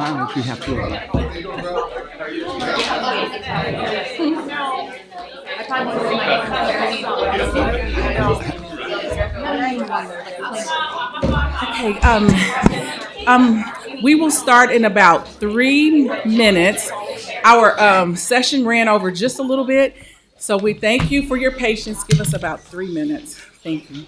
Why don't you have two of them? Okay, we will start in about 3 minutes. Our session ran over just a little bit, so we thank you for your patience. Give us about 3 minutes. Thank you.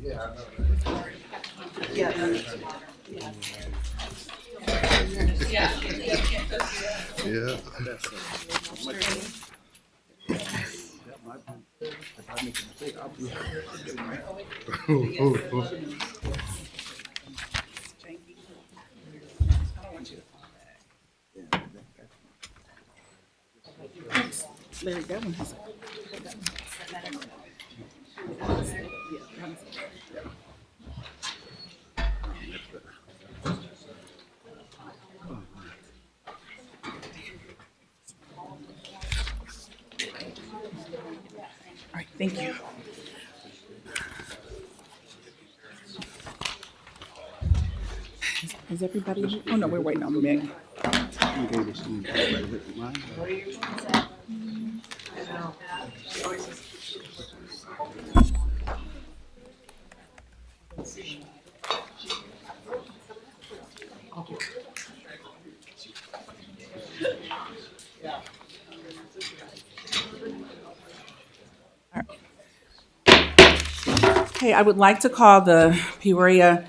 Yeah. Larry, that one has. All right, thank you. Is everybody? Oh no, we're waiting on Mick. Okay, I would like to call the Peoria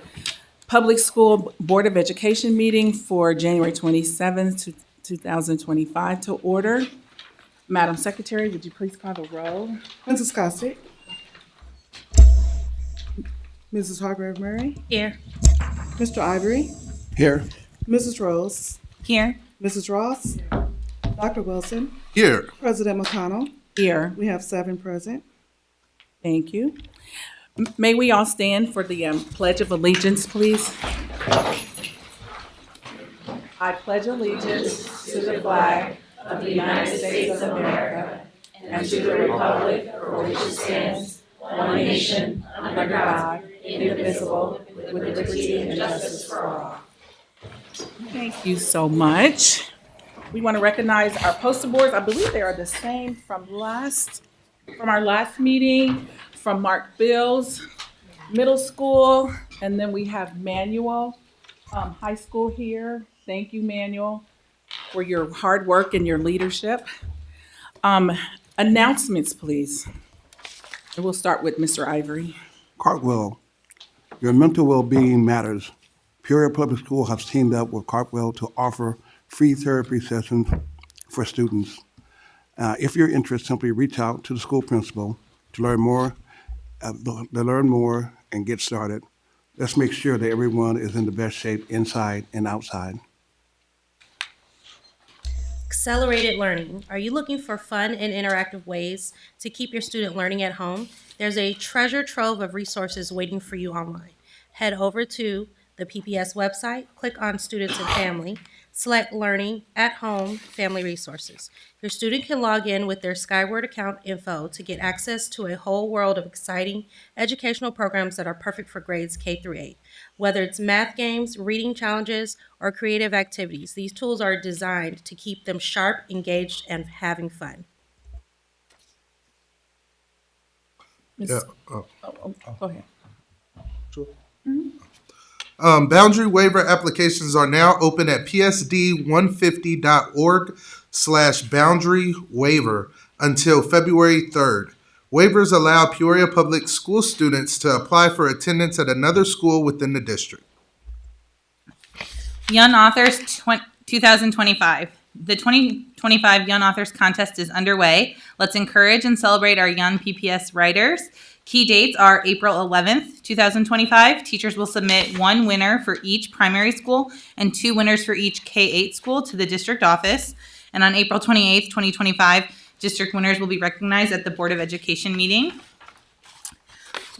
Public School Board of Education meeting for January 27th, 2025 to order. Madam Secretary, would you please call the roll? Mrs. Costick. Mrs. Hargrave Murray. Here. Mr. Ivory. Here. Mrs. Rose. Here. Mrs. Ross. Dr. Wilson. Here. President McConnell. Here. We have 7 present. Thank you. May we all stand for the Pledge of Allegiance, please? I pledge allegiance to the flag of the United States of America and to the republic for which it stands, one nation, under God, indivisible, with liberty and justice for all. Thank you so much. We want to recognize our poster boards. I believe they are the same from our last meeting, from Mark Bill's middle school, and then we have Manual High School here. Thank you, Manual, for your hard work and your leadership. Announcements, please. And we'll start with Mr. Ivory. Cartwell, your mental well-being matters. Peoria Public School has teamed up with Cartwell to offer free therapy sessions for students. If you're interested, simply reach out to the school principal to learn more and get started. Let's make sure that everyone is in the best shape inside and outside. Accelerated learning. Are you looking for fun and interactive ways to keep your student learning at home? There's a treasure trove of resources waiting for you online. Head over to the PPS website, click on Students and Family, select Learning, at Home, Family Resources. Your student can log in with their Skyward account info to get access to a whole world of exciting educational programs that are perfect for grades K through 8. Whether it's math games, reading challenges, or creative activities, these tools are designed to keep them sharp, engaged, and having fun. Yeah. Go ahead. Boundary waiver applications are now open at psd150.org/boundary waiver until February 3rd. Waivers allow Peoria Public School students to apply for attendance at another school within the district. Young Authors 2025. The 2025 Young Authors Contest is underway. Let's encourage and celebrate our young PPS writers. Key dates are April 11th, 2025. Teachers will submit one winner for each primary school and 2 winners for each K-8 school to the district office. And on April 28th, 2025, district winners will be recognized at the Board of Education meeting.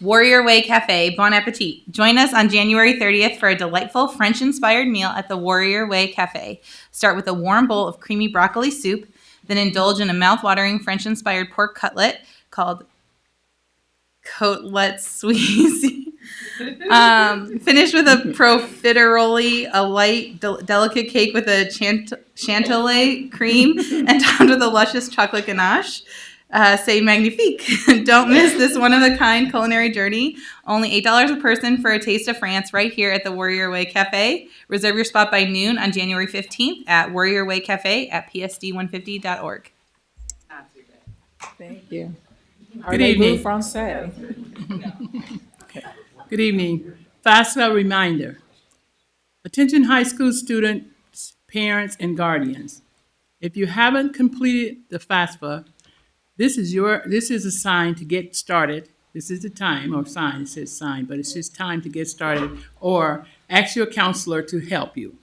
Warrior Way Cafe, Bon Appetit. Join us on January 30th for a delightful French-inspired meal at the Warrior Way Cafe. Start with a warm bowl of creamy broccoli soup, then indulge in a mouth-watering French-inspired pork cutlet called Côtelette Suisse. Finish with a profiterole, a light, delicate cake with a chantilly cream, and topped with a luscious chocolate ganache. Say magnifique. Don't miss this one-of-a-kind culinary journey. Only $8 a person for a taste of France right here at the Warrior Way Cafe. Reserve your spot by noon on January 15th at Warrior Way Cafe at psd150.org. Thank you. Good evening. Français. Good evening. FAFSA reminder. Attention high school students, parents, and guardians. If you haven't completed the FAFSA, this is a sign to get started. This is the time, or sign, it says sign, but it's just time to get started, or ask your counselor to help you.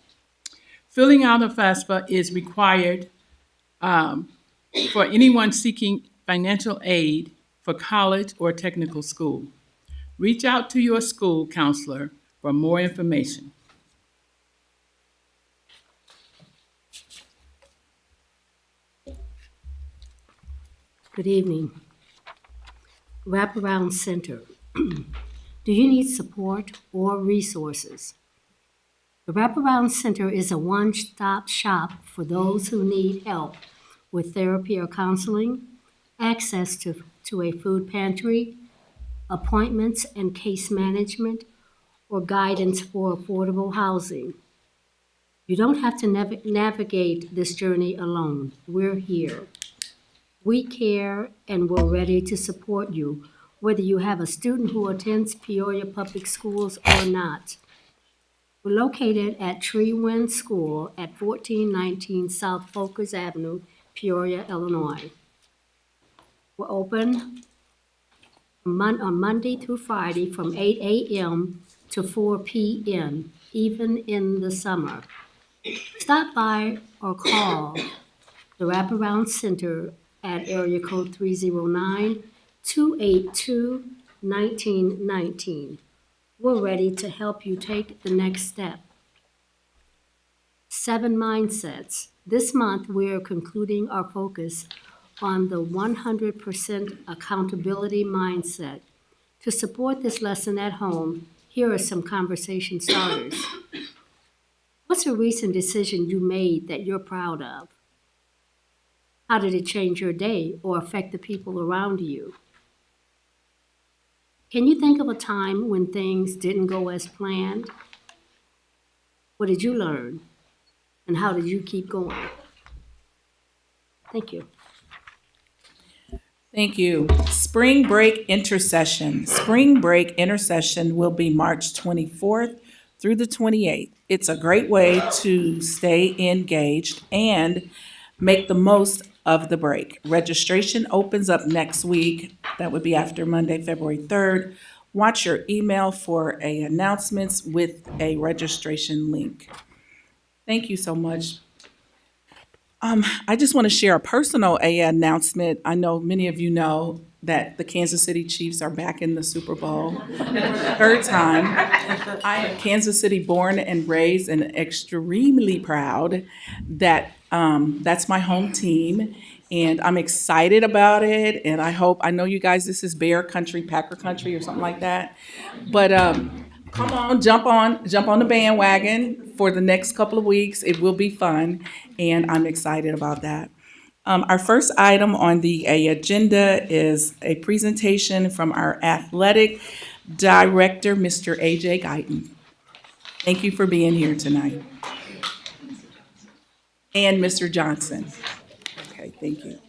Filling out a FAFSA is required for anyone seeking financial aid for college or technical school. Reach out to your school counselor for more information. Good evening. Wraparound Center. Do you need support or resources? The Wraparound Center is a one-stop shop for those who need help with therapy or counseling, access to a food pantry, appointments and case management, or guidance for affordable housing. You don't have to navigate this journey alone. We're here. We care and we're ready to support you, whether you have a student who attends Peoria Public Schools or not. We're located at Tree Wind School at 1419 South Folkers Avenue, Peoria, Illinois. We're open on Monday through Friday from 8 a.m. to 4 p.m., even in the summer. Stop by or call the Wraparound Center at area code 309-282-1919. We're ready to help you take the next step. 7 mindsets. This month, we're concluding our focus on the 100% accountability mindset. To support this lesson at home, here are some conversation starters. What's a recent decision you made that you're proud of? How did it change your day or affect the people around you? Can you think of a time when things didn't go as planned? What did you learn? And how did you keep going? Thank you. Thank you. Spring Break Intercession. Spring Break Intercession will be March 24th through the 28th. It's a great way to stay engaged and make the most of the break. Registration opens up next week. That would be after Monday, February 3rd. Watch your email for announcements with a registration link. Thank you so much. I just want to share a personal announcement. I know many of you know that the Kansas City Chiefs are back in the Super Bowl. Third time. I am Kansas City born and raised and extremely proud that that's my home team. And I'm excited about it. And I know you guys, this is Bear Country, Packer Country or something like that. But come on, jump on the bandwagon for the next couple of weeks. It will be fun. And I'm excited about that. Our first item on the agenda is a presentation from our athletic director, Mr. AJ Guyton. Thank you for being here tonight. And Mr. Johnson. Okay, thank you.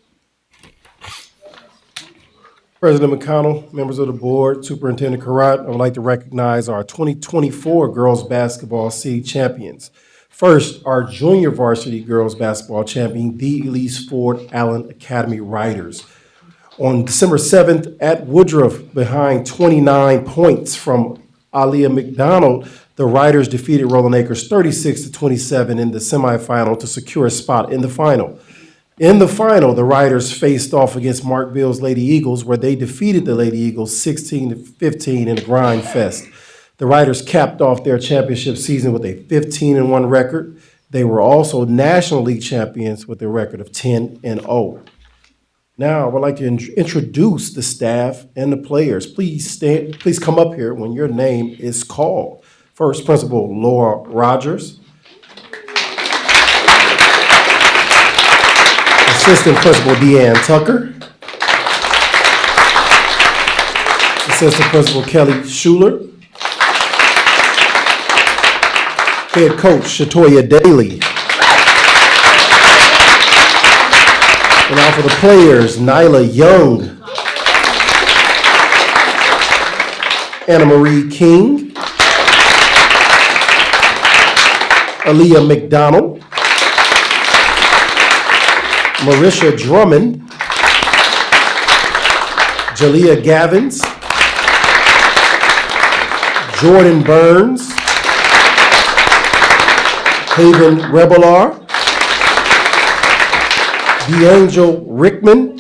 President McConnell, members of the board, Superintendent Karat, I would like to recognize our 2024 girls basketball city champions. First, our junior varsity girls basketball champion, the Elise Ford Allen Academy Riders. On December 7th at Woodruff, behind 29 points from Aliyah McDonald, the Riders defeated Rolling Acres 36-27 in the semifinal to secure a spot in the final. In the final, the Riders faced off against Markville's Lady Eagles, where they defeated the Lady Eagles 16-15 in a grind fest. The Riders capped off their championship season with a 15-1 record. They were also National League champions with a record of 10-0. Now, I would like to introduce the staff and the players. Please come up here when your name is called. First, Principal Laura Rogers. Assistant Principal Deanne Tucker. Assistant Principal Kelly Schuler. Head Coach Shatoya Daly. And now for the players, Nyla Young, Anna Marie King, Aaliyah McDonald, Marisha Drummond, Jalea Gavins, Jordan Burns, Haven Rebelar, D'Angel Rickman,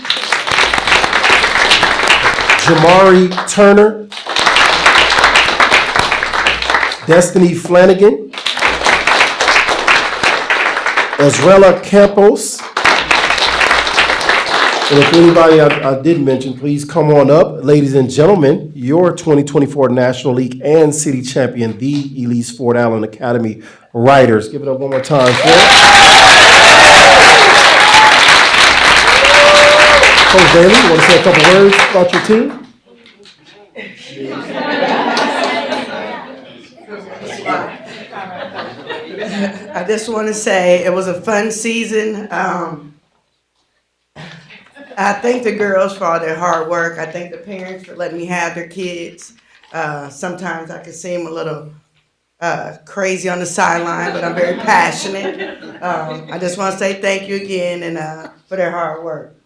Jamari Turner, Destiny Flanagan, Ezrella Campos. And if anybody I did mention, please come on up. Ladies and gentlemen, your 2024 National League and City Champion, the Elise Ford Allen Academy Riders. Give it up one more time for Coach Daly, you want to say a couple words about your team? I just want to say it was a fun season. I thank the girls for all their hard work. I thank the parents for letting me have their kids. Sometimes I can seem a little crazy on the sideline, but I'm very passionate. I just want to say thank you again and for their hard work.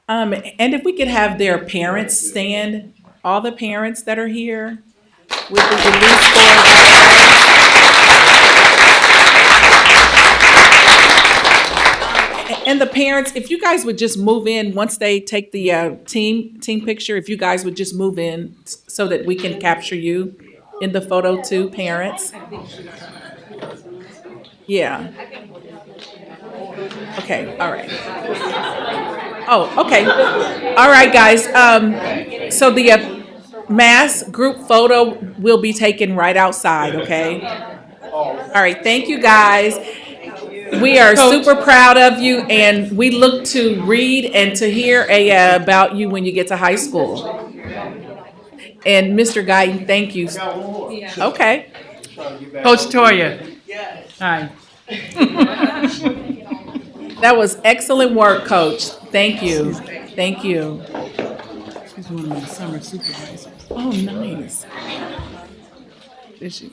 And if we could have their parents stand, all the parents that are here with the Elise Ford. And the parents, if you guys would just move in once they take the team picture, if you guys would just move in so that we can capture you in the photo too, parents. Yeah. Okay, all right. Oh, okay. All right, guys. So the mass group photo will be taken right outside, okay? All right, thank you, guys. We are super proud of you, and we look to read and to hear about you when you get to high school. And Mr. Guyton, thank you. Okay. Coach Toya. Hi. That was excellent work, Coach. Thank you. Thank you. She's one of my summer supervisors. Oh, nice. Is she?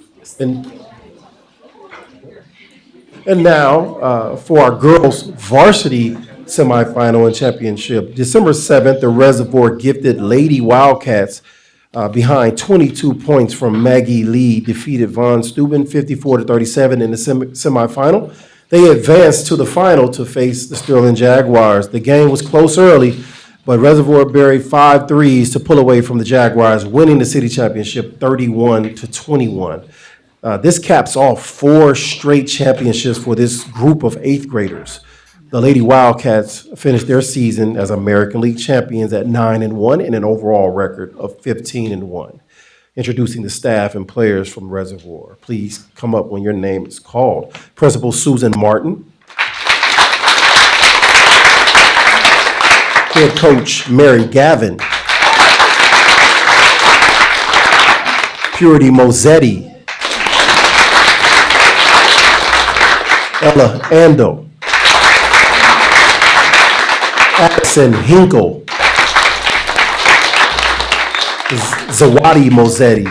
And now for our girls varsity semifinal and championship. December 7th, the Reservoir Gifted Lady Wildcats behind 22 points from Maggie Lee, defeated Von Steuben 54-37 in the semifinal. They advanced to the final to face the Sterling Jaguars. The game was close early, but Reservoir buried 5 threes to pull away from the Jaguars, winning the city championship 31-21. This caps off 4 straight championships for this group of 8th graders. The Lady Wildcats finished their season as American League champions at 9-1 and an overall record of 15-1. Introducing the staff and players from Reservoir. Please come up when your name is called. Principal Susan Martin. Head coach Mary Gavin. Purity Mosetti. Ella Ando. Addison Hinkle. Zawadi Mosetti.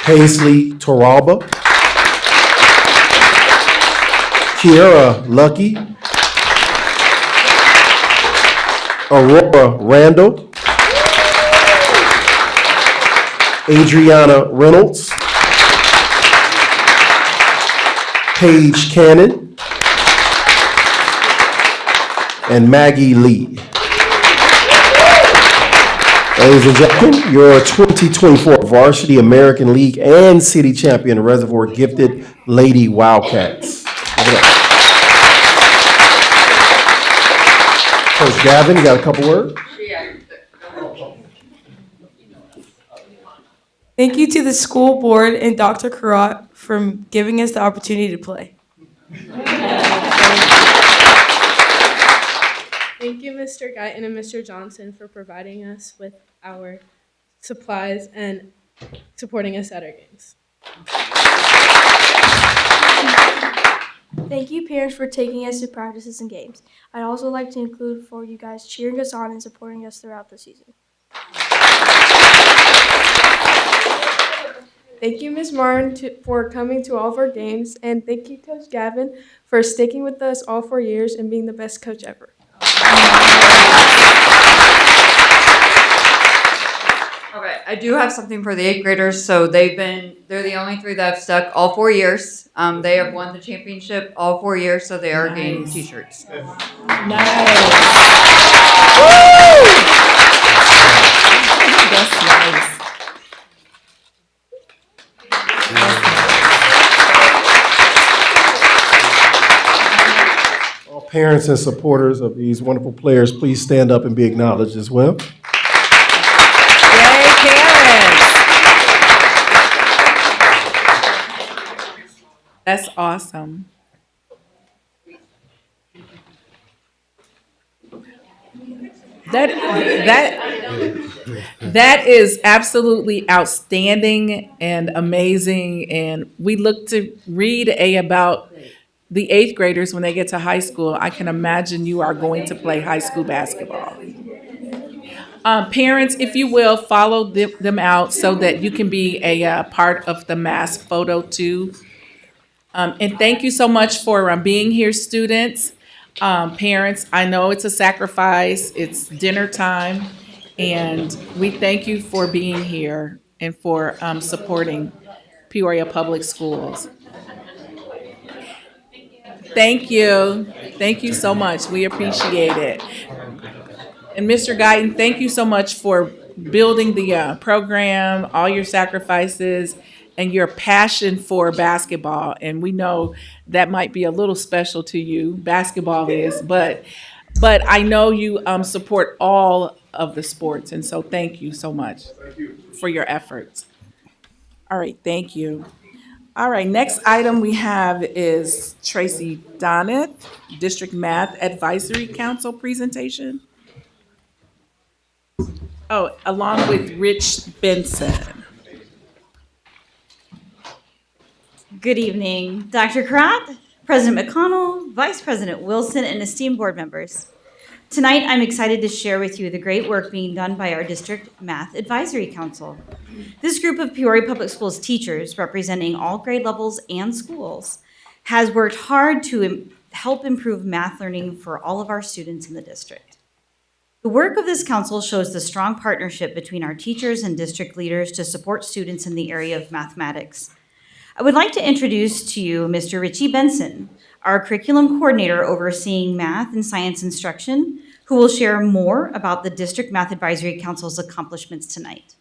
Paisley Toralba. Kiera Lucky. Aurora Randall. Adriana Reynolds. Paige Cannon. And Maggie Lee. Ladies and gentlemen, your 2024 Varsity American League and City Champion Reservoir Gifted Lady Wildcats. Coach Gavin, you got a couple words? Thank you to the school board and Dr. Karat for giving us the opportunity to play. Thank you, Mr. Guyton and Mr. Johnson, for providing us with our supplies and supporting us at our games. Thank you, parents, for taking us to practices and games. I'd also like to include for you guys cheering us on and supporting us throughout the season. Thank you, Ms. Martin, for coming to all of our games, and thank you, Coach Gavin, for sticking with us all 4 years and being the best coach ever. All right, I do have something for the 8th graders. So they're the only 3 that have stuck all 4 years. They have won the championship all 4 years, so they are getting t-shirts. Nice. That's nice. All parents and supporters of these wonderful players, please stand up and be acknowledged as well. Yay, parents! That's awesome. That is absolutely outstanding and amazing. And we look to read about the 8th graders when they get to high school. I can imagine you are going to play high school basketball. Parents, if you will, follow them out so that you can be a part of the mass photo too. And thank you so much for being here, students. Parents, I know it's a sacrifice. It's dinner time. And we thank you for being here and for supporting Peoria Public Schools. Thank you. Thank you so much. We appreciate it. And Mr. Guyton, thank you so much for building the program, all your sacrifices, and your passion for basketball. And we know that might be a little special to you. Basketball is, but I know you support all of the sports. And so thank you so much for your efforts. All right, thank you. All right, next item we have is Tracy Donnet, District Math Advisory Council presentation. Oh, along with Rich Benson. Good evening, Dr. Karat, President McConnell, Vice President Wilson, and esteemed board members. Tonight, I'm excited to share with you the great work being done by our District Math Advisory Council. This group of Peoria Public Schools teachers, representing all grade levels and schools, has worked hard to help improve math learning for all of our students in the district. The work of this council shows the strong partnership between our teachers and district leaders to support students in the area of mathematics. I would like to introduce to you Mr. Richie Benson, our curriculum coordinator overseeing math and science instruction, who will share more about the District Math Advisory Council's accomplishments tonight.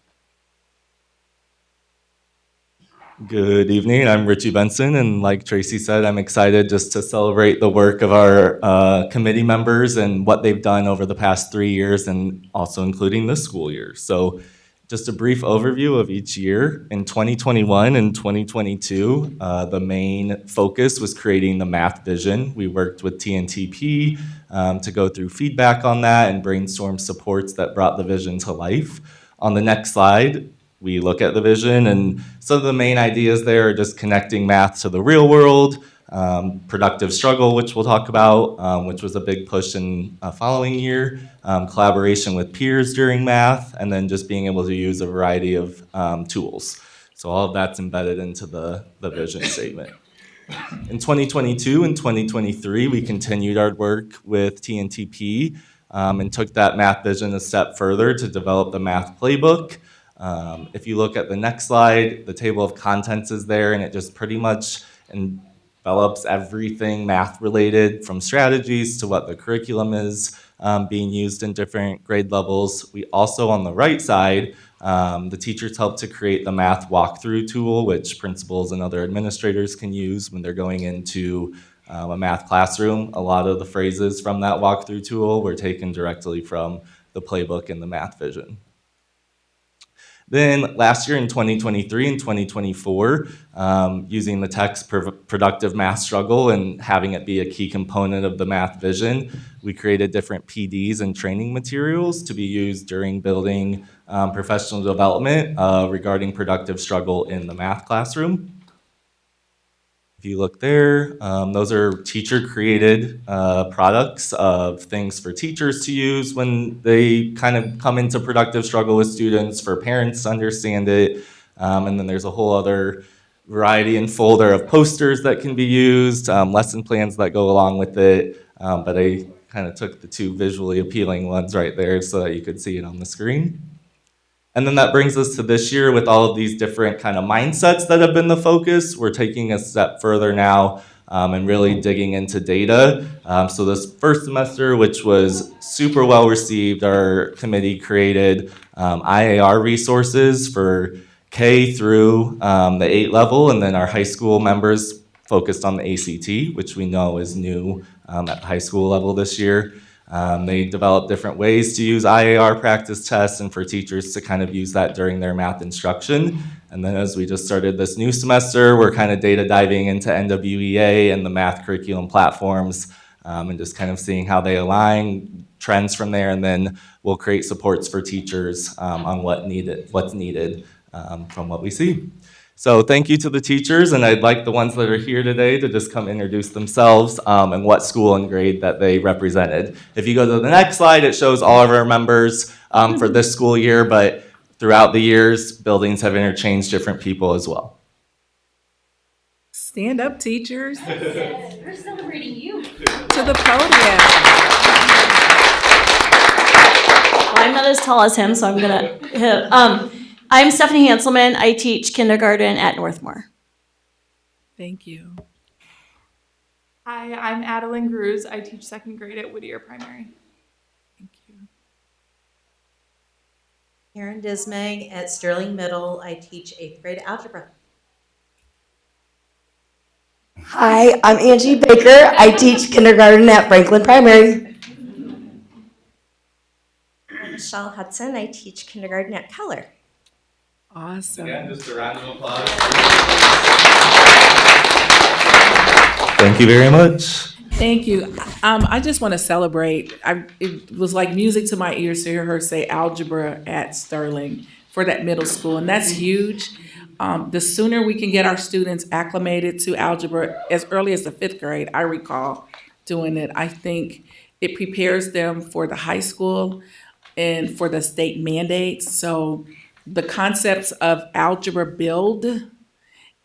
Good evening. I'm Richie Benson, and like Tracy said, I'm excited just to celebrate the work of our committee members and what they've done over the past 3 years, and also including this school year. So just a brief overview of each year. In 2021 and 2022, the main focus was creating the math vision. We worked with TNTP to go through feedback on that and brainstorm supports that brought the vision to life. On the next slide, we look at the vision, and some of the main ideas there are just connecting math to the real world, productive struggle, which we'll talk about, which was a big push in following year, collaboration with peers during math, and then just being able to use a variety of tools. So all of that's embedded into the vision statement. In 2022 and 2023, we continued our work with TNTP and took that math vision a step further to develop the math playbook. If you look at the next slide, the table of contents is there, and it just pretty much envelops everything math related, from strategies to what the curriculum is being used in different grade levels. We also, on the right side, the teachers helped to create the math walkthrough tool, which principals and other administrators can use when they're going into a math classroom. A lot of the phrases from that walkthrough tool were taken directly from the playbook and the math vision. Then last year in 2023 and 2024, using the text productive math struggle and having it be a key component of the math vision, we created different PDs and training materials to be used during building professional development regarding productive struggle in the math classroom. If you look there, those are teacher-created products of things for teachers to use when they kind of come into productive struggle with students, for parents to understand it. And then there's a whole other variety and folder of posters that can be used, lesson plans that go along with it. But I kind of took the two visually appealing ones right there so that you could see it on the screen. And then that brings us to this year with all of these different kind of mindsets that have been the focus. We're taking a step further now and really digging into data. So this first semester, which was super well received, our committee created IAR resources for K through the 8 level, and then our high school members focused on the ACT, which we know is new at the high school level this year. They developed different ways to use IAR practice tests and for teachers to kind of use that during their math instruction. And then as we just started this new semester, we're kind of data diving into NWEA and the math curriculum platforms and just kind of seeing how they align, trends from there, and then we'll create supports for teachers on what's needed from what we see. So thank you to the teachers, and I'd like the ones that are here today to just come introduce themselves and what school and grade that they represented. If you go to the next slide, it shows all of our members for this school year, but throughout the years, buildings have interchanged different people as well. Stand up, teachers, We're celebrating you. to the podium. Well, I'm not as tall as him, so I'm gonna. I'm Stephanie Hanselman. I teach kindergarten at Northmore. Thank you. Hi, I'm Adeline Cruz. I teach second grade at Whittier Primary. Thank you. Karen Dismay at Sterling Middle. I teach 8th grade algebra. Hi, I'm Angie Baker. I teach kindergarten at Franklin Primary. I'm Michelle Hudson. I teach kindergarten at Keller. Awesome. Again, just a round of applause. Thank you very much. Thank you. I just want to celebrate. It was like music to my ears to hear her say algebra at Sterling for that middle school, and that's huge. The sooner we can get our students acclimated to algebra as early as the 5th grade, I recall doing it, I think it prepares them for the high school and for the state mandates. So the concepts of algebra build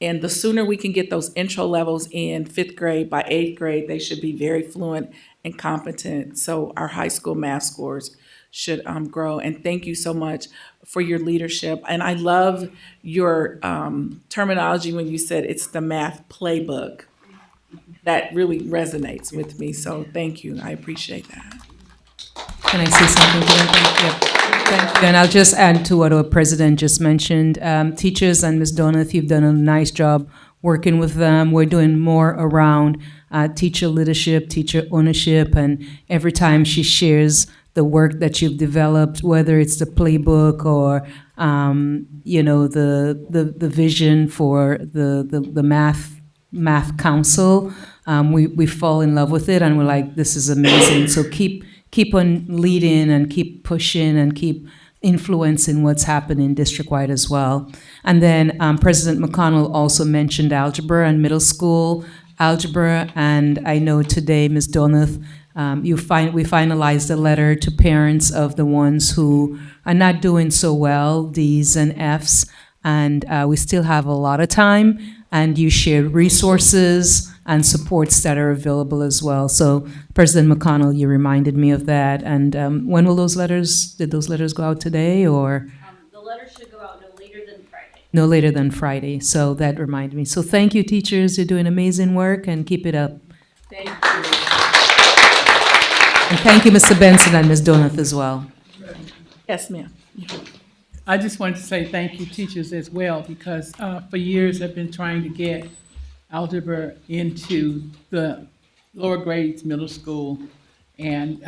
And the sooner we can get those intro levels in fifth grade, by eighth grade, they should be very fluent and competent. So our high school math scores should grow. And thank you so much for your leadership. And I love your terminology when you said it's the math playbook. That really resonates with me. So thank you. I appreciate that. Can I say something to that? Yep. Thank you. And I'll just add to what our president just mentioned. Teachers and Ms. Donath, you've done a nice job working with them. We're doing more around teacher leadership, teacher ownership, and every time she shares the work that you've developed, whether it's the playbook or the vision for the math council, we fall in love with it, and we're like, this is amazing. So keep on leading and keep pushing and keep influencing what's happening district-wide as well. And then President McConnell also mentioned algebra and middle school algebra, and I know today, Ms. Donath, we finalized a letter to parents of the ones who are not doing so well, D's and F's, and we still have a lot of time, and you shared resources and supports that are available as well. So President McConnell, you reminded me of that. And when will did those letters go out today, or? The letter should go out no later than Friday. No later than Friday, so that reminded me. So thank you, teachers, you're doing amazing work, and keep it up. Thank you. And thank you, Mr. Benson and Ms. Donath as well. Yes, ma'am. I just wanted to say thank you, teachers, as well, because for years I've been trying to get algebra into the lower grades, middle school, and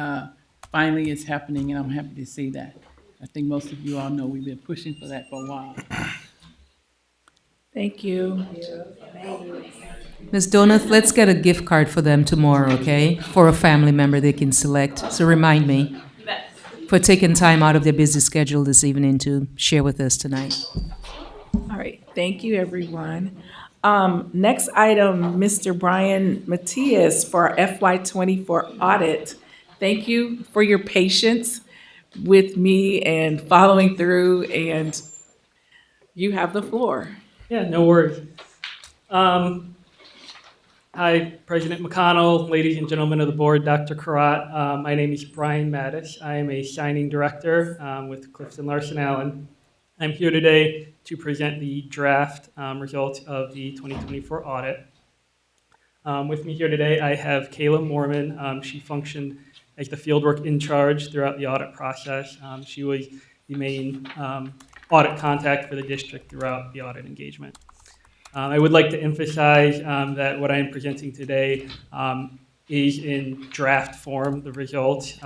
finally it's happening, and I'm happy to see that. I think most of you all know we've been pushing for that for a while. Thank you. Ms. Donath, let's get a gift card for them tomorrow, okay? For a family member they can select. So remind me for taking time out of their busy schedule this evening to share with us tonight. All right, thank you, everyone. Next item, Mr. Brian Matias for our FY24 audit. Thank you for your patience with me and following through, and you have the floor. Yeah, no worries. Hi, President McConnell, ladies and gentlemen of the board, Dr. Karat. My name is Brian Mattis. I am a signing director with Clifton Larson Allen. I'm here today to present the draft results of the 2024 audit. With me here today, I have Kayla Mormon. She functioned as the fieldwork in charge throughout the audit process. She was the main audit contact for the district throughout the audit engagement. I would like to emphasize that what I am presenting today is in draft form, the results.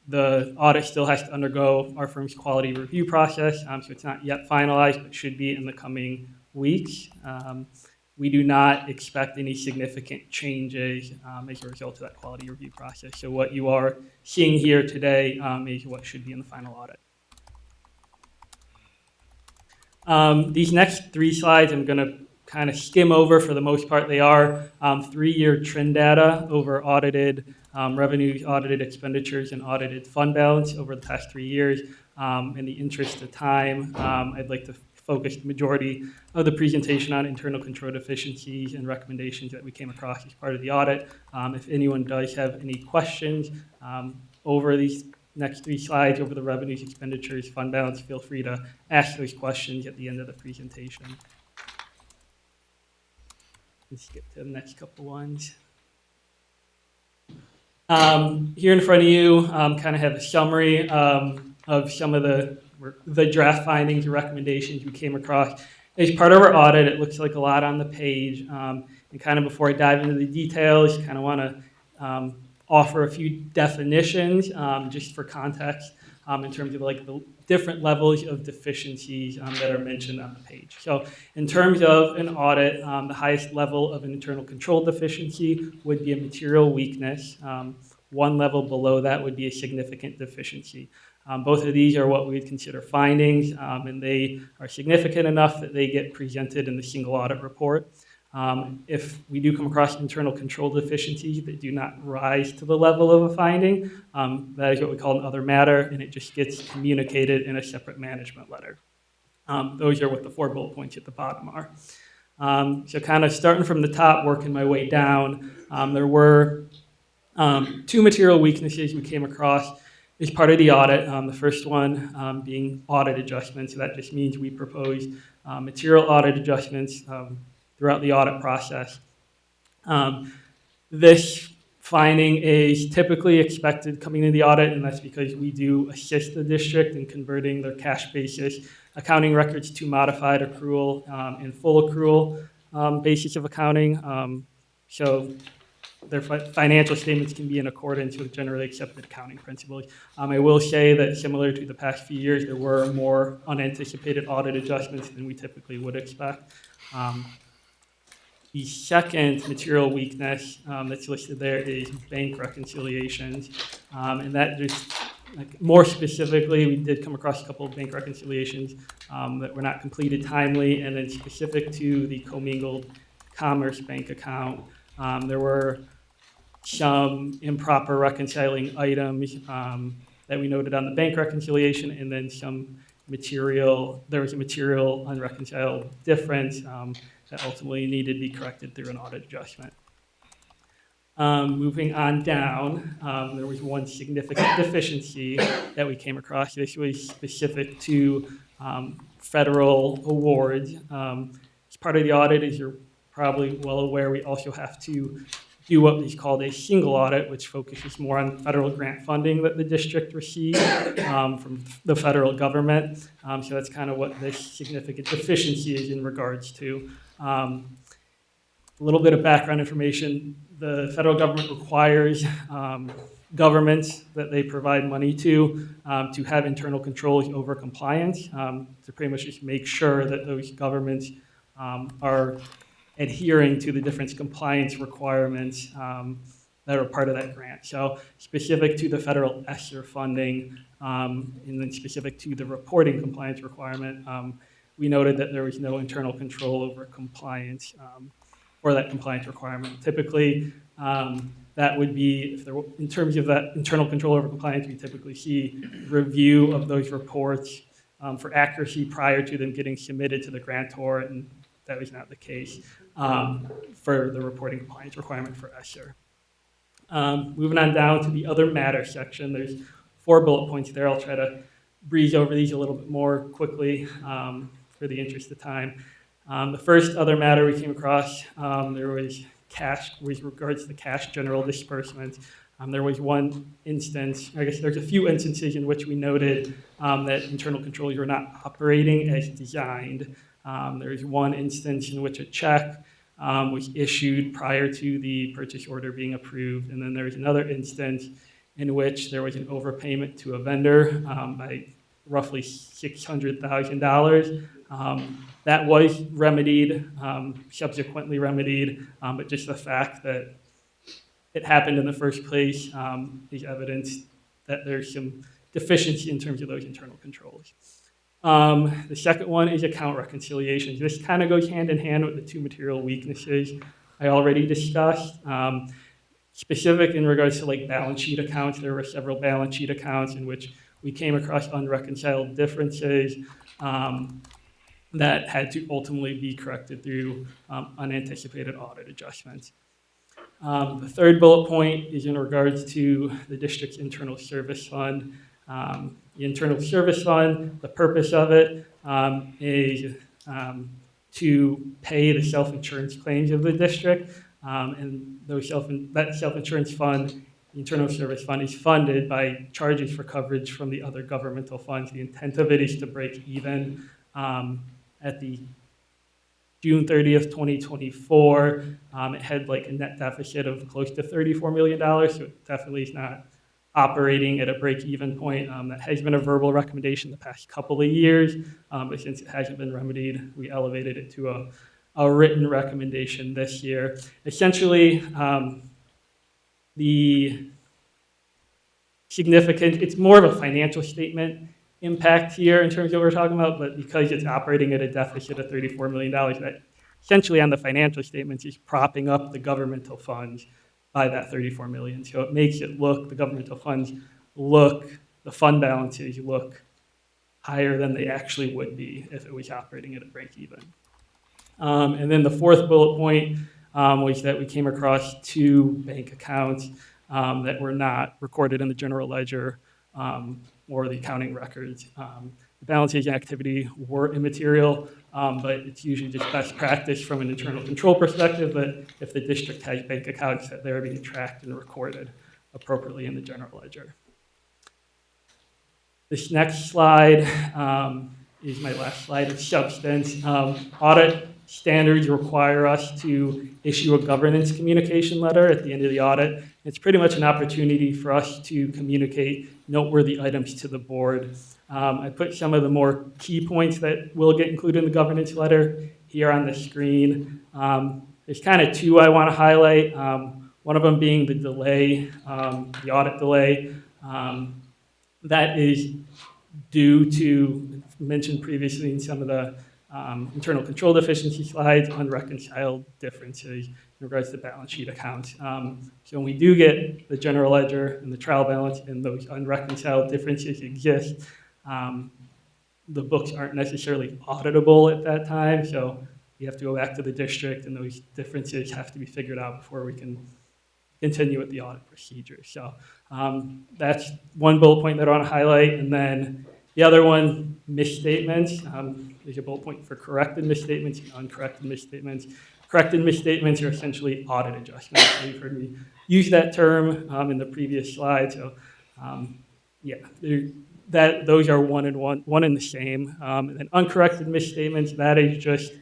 The audit still has to undergo our firm's quality review process, so it's not yet finalized, but should be in the coming weeks. We do not expect any significant changes as a result of that quality review process. So what you are seeing here today is what should be in the final audit. These next three slides I'm going to kind of skim over. For the most part, they are 3-year trend data over audited revenues, audited expenditures, and audited fund balance over the past 3 years. In the interest of time, I'd like to focus the majority of the presentation on internal control deficiencies and recommendations that we came across as part of the audit. If anyone does have any questions over these next three slides, over the revenues, expenditures, fund balance, feel free to ask those questions at the end of the presentation. Let's skip to the next couple ones. Here in front of you, kind of have a summary of some of the draft findings and recommendations we came across. As part of our audit, it looks like a lot on the page. And kind of before I dive into the details, kind of want to offer a few definitions just for context in terms of like the different levels of deficiencies that are mentioned on the page. So in terms of an audit, the highest level of an internal control deficiency would be a material weakness. One level below that would be a significant deficiency. Both of these are what we would consider findings, and they are significant enough that they get presented in the single audit report. If we do come across internal control deficiencies that do not rise to the level of a finding, that is what we call an other matter, and it just gets communicated in a separate management letter. Those are what the 4 bullet points at the bottom are. So kind of starting from the top, working my way down, there were two material weaknesses we came across as part of the audit. The first one being audit adjustments. So that just means we proposed material audit adjustments throughout the audit process. This finding is typically expected coming into the audit, and that's because we do assist the district in converting their cash basis accounting records to modified accrual and full accrual basis of accounting. So their financial statements can be in accordance with generally accepted accounting principles. I will say that similar to the past few years, there were more unanticipated audit adjustments than we typically would expect. The second material weakness that's listed there is bank reconciliations. And that just, like, more specifically, we did come across a couple of bank reconciliations that were not completed timely, and then specific to the commingled commerce bank account, there were some improper reconciling items that we noted on the bank reconciliation, and then there was a material unreconciled difference that ultimately needed to be corrected through an audit adjustment. Moving on down, there was one significant deficiency that we came across. This was specific to federal awards. As part of the audit, as you're probably well aware, we also have to do what is called a single audit, which focuses more on federal grant funding that the district receives from the federal government. So that's kind of what this significant deficiency is in regards to. A little bit of background information. The federal government requires governments that they provide money to have internal controls over compliance, to pretty much just make sure that those governments are adhering to the different compliance requirements that are part of that grant. So specific to the federal ESSER funding, and then specific to the reporting compliance requirement, we noted that there was no internal control over compliance for that compliance requirement. Typically, that would be, in terms of that internal control over compliance, we typically see review of those reports for accuracy prior to them getting submitted to the grantor, and that was not the case for the reporting compliance requirement for ESSER. Moving on down to the other matter section, there's 4 bullet points there. I'll try to breeze over these a little bit more quickly for the interest of time. The first other matter we came across, there was cash, with regards to cash general disbursements. There was one instance, I guess there's a few instances in which we noted that internal controls were not operating as designed. There's one instance in which a check was issued prior to the purchase order being approved, and then there was another instance in which there was an overpayment to a vendor by roughly $600,000. That was remedied, subsequently remedied, but just the fact that it happened in the first place is evidence that there's some deficiency in terms of those internal controls. The second one is account reconciliations. This kind of goes hand in hand with the 2 material weaknesses I already discussed. Specific in regards to like balance sheet accounts, there were several balance sheet accounts in which we came across unreconciled differences that had to ultimately be corrected through unanticipated audit adjustments. The third bullet point is in regards to the district's internal service fund. The internal service fund, the purpose of it is to pay the self-insurance claims of the district, and that self-insurance fund, the internal service fund, is funded by charges for coverage from the other governmental funds. The intent of it is to break even at the June 30th, 2024. It had like a net deficit of close to $34 million, so it definitely is not operating at a break-even point. That has been a verbal recommendation the past couple of years, but since it hasn't been remedied, we elevated it to a written recommendation this year. Essentially, the significant, it's more of a financial statement impact here in terms of what we're talking about, but because it's operating at a deficit of $34 million, that essentially on the financial statements is propping up the governmental funds by that $34 million. So it makes it look, the governmental funds look, the fund balances look higher than they actually would be if it was operating at a break even. And then the fourth bullet point was that we came across 2 bank accounts that were not recorded in the general ledger or the accounting records. The balances and activity were immaterial, but it's usually just best practice from an internal control perspective that if the district has bank accounts, that they're being tracked and recorded appropriately in the general ledger. This next slide is my last slide of substance. Audit standards require us to issue a governance communication letter at the end of the audit. It's pretty much an opportunity for us to communicate noteworthy items to the board. I put some of the more key points that will get included in the governance letter here on the screen. There's kind of 2 I want to highlight. One of them being the delay, the audit delay. That is due to, mentioned previously in some of the internal control deficiency slides, unreconciled differences in regards to balance sheet accounts. So when we do get the general ledger and the trial balance and those unreconciled differences exist, the books aren't necessarily auditable at that time. So we have to go back to the district and those differences have to be figured out before we can continue with the audit procedure. So that's one bullet point that I want to highlight. And then the other one, misstatements. There's a bullet point for corrected misstatements and uncorrected misstatements. Corrected misstatements are essentially audit adjustments. So you've heard me use that term in the previous slide. So yeah, those are one and the same. And then uncorrected misstatements, that is just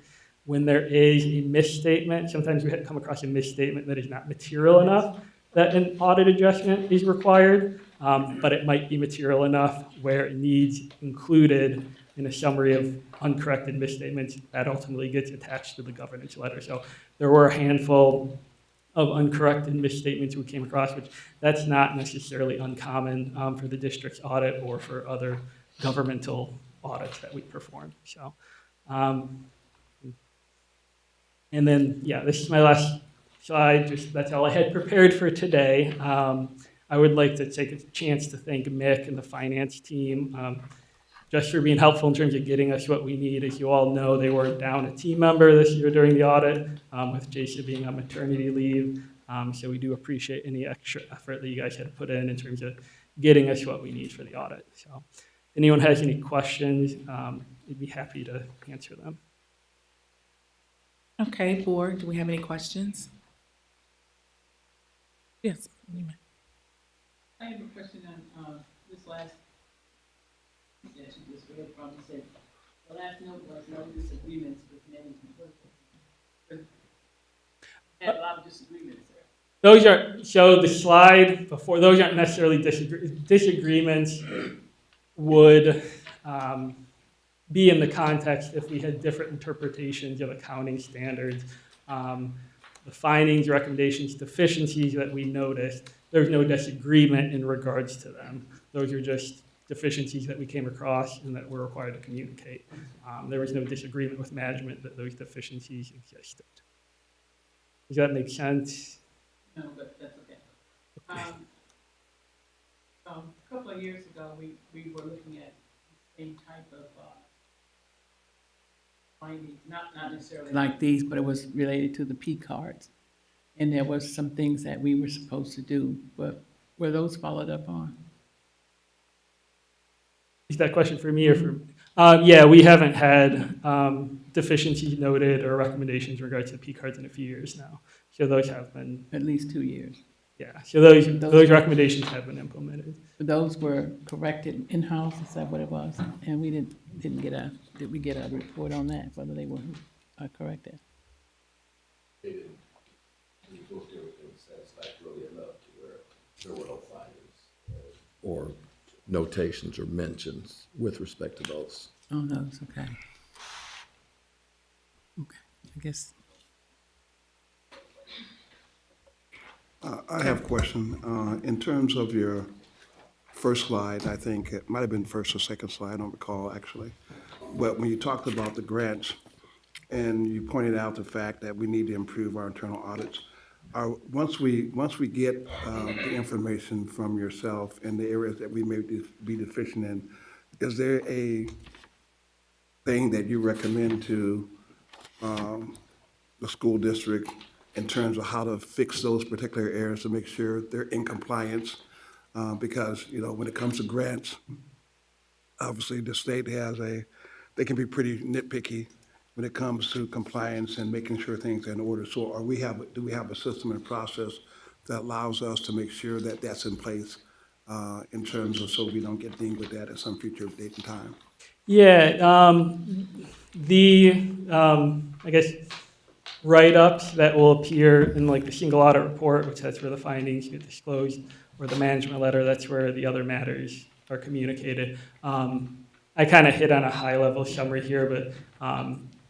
when there is a misstatement. Sometimes we come across a misstatement that is not material enough that an audit adjustment is required, but it might be material enough where it needs included in a summary of uncorrected misstatements that ultimately gets attached to the governance letter. So there were a handful of uncorrected misstatements we came across, which that's not necessarily uncommon for the district's audit or for other governmental audits that we perform. So. And then, yeah, this is my last slide. That's all I had prepared for today. I would like to take a chance to thank Mick and the finance team just for being helpful in terms of getting us what we need. As you all know, they were down a team member this year during the audit, with Jason being on maternity leave. So we do appreciate any extra effort that you guys had to put in terms of getting us what we need for the audit. So if anyone has any questions, I'd be happy to answer them. Okay, board, do we have any questions? Yes. I have a question on this last that you just read from. You said the last note was no disagreements with management. Had a lot of disagreements there. Those are, so the slide before, those aren't necessarily disagreements would be in the context if we had different interpretations of accounting standards. The findings, recommendations, deficiencies that we noticed, there's no disagreement in regards to them. Those are just deficiencies that we came across and that we're required to communicate. There was no disagreement with management that those deficiencies existed. Does that make sense? No, but that's okay. A couple of years ago, we were looking at the same type of findings, not necessarily Like these, but it was related to the P cards. And there was some things that we were supposed to do, but were those followed up on? Is that question for me or for? Yeah, we haven't had deficiencies noted or recommendations in regards to P cards in a few years now. So those have been At least 2 years. Yeah, so those recommendations have been implemented. Those were corrected in-house, is that what it was? And we did we get a report on that, whether they were corrected? They didn't book everything satisfactorily enough to where there were no findings or notations or mentions with respect to those. Oh, those, okay. Okay, I guess. I have a question. In terms of your first slide, I think it might have been first or second slide, I don't recall actually. But when you talked about the grants and you pointed out the fact that we need to improve our internal audits, once we get the information from yourself in the areas that we may be deficient in, is there a thing that you recommend to the school district in terms of how to fix those particular areas to make sure they're in compliance. Because, when it comes to grants, obviously the state they can be pretty nitpicky when it comes to compliance and making sure things are in order. So do we have a system and process that allows us to make sure that that's in place in terms of so we don't get dinged with that at some future date and time? Yeah, I guess, write-ups that will appear in like the single audit report, which that's where the findings get disclosed, or the management letter, that's where the other matters are communicated. I kind of hit on a high-level summary here, but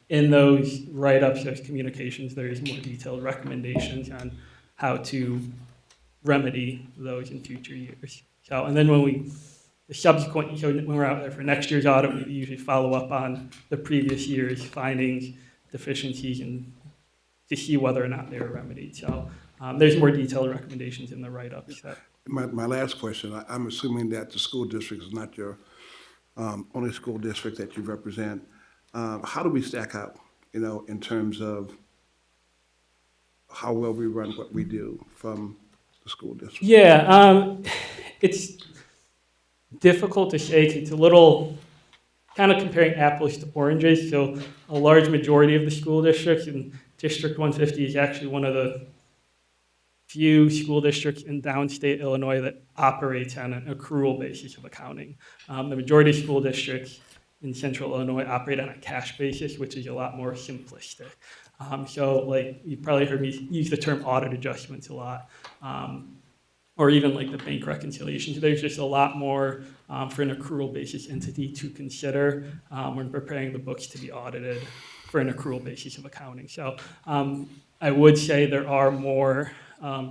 in those write-ups, those communications, there's more detailed recommendations on how to remedy those in future years. So, and then when we're out there for next year's audit, we usually follow up on the previous year's findings, deficiencies, and to see whether or not they were remedied. So there's more detailed recommendations in the write-ups. My last question, I'm assuming that the school district is not your only school district that you represent. How do we stack up, in terms of how well we run what we do from the school district? Yeah, it's difficult to say. It's a little kind of comparing apples to oranges. So a large majority of the school districts, and District 150 is actually one of the few school districts in downstate Illinois that operates on an accrual basis of accounting. The majority of school districts in central Illinois operate on a cash basis, which is a lot more simplistic. So like you've probably heard me use the term audit adjustments a lot. Or even like the bank reconciliations. There's just a lot more for an accrual basis entity to consider when preparing the books to be audited for an accrual basis of accounting. So I would say there are more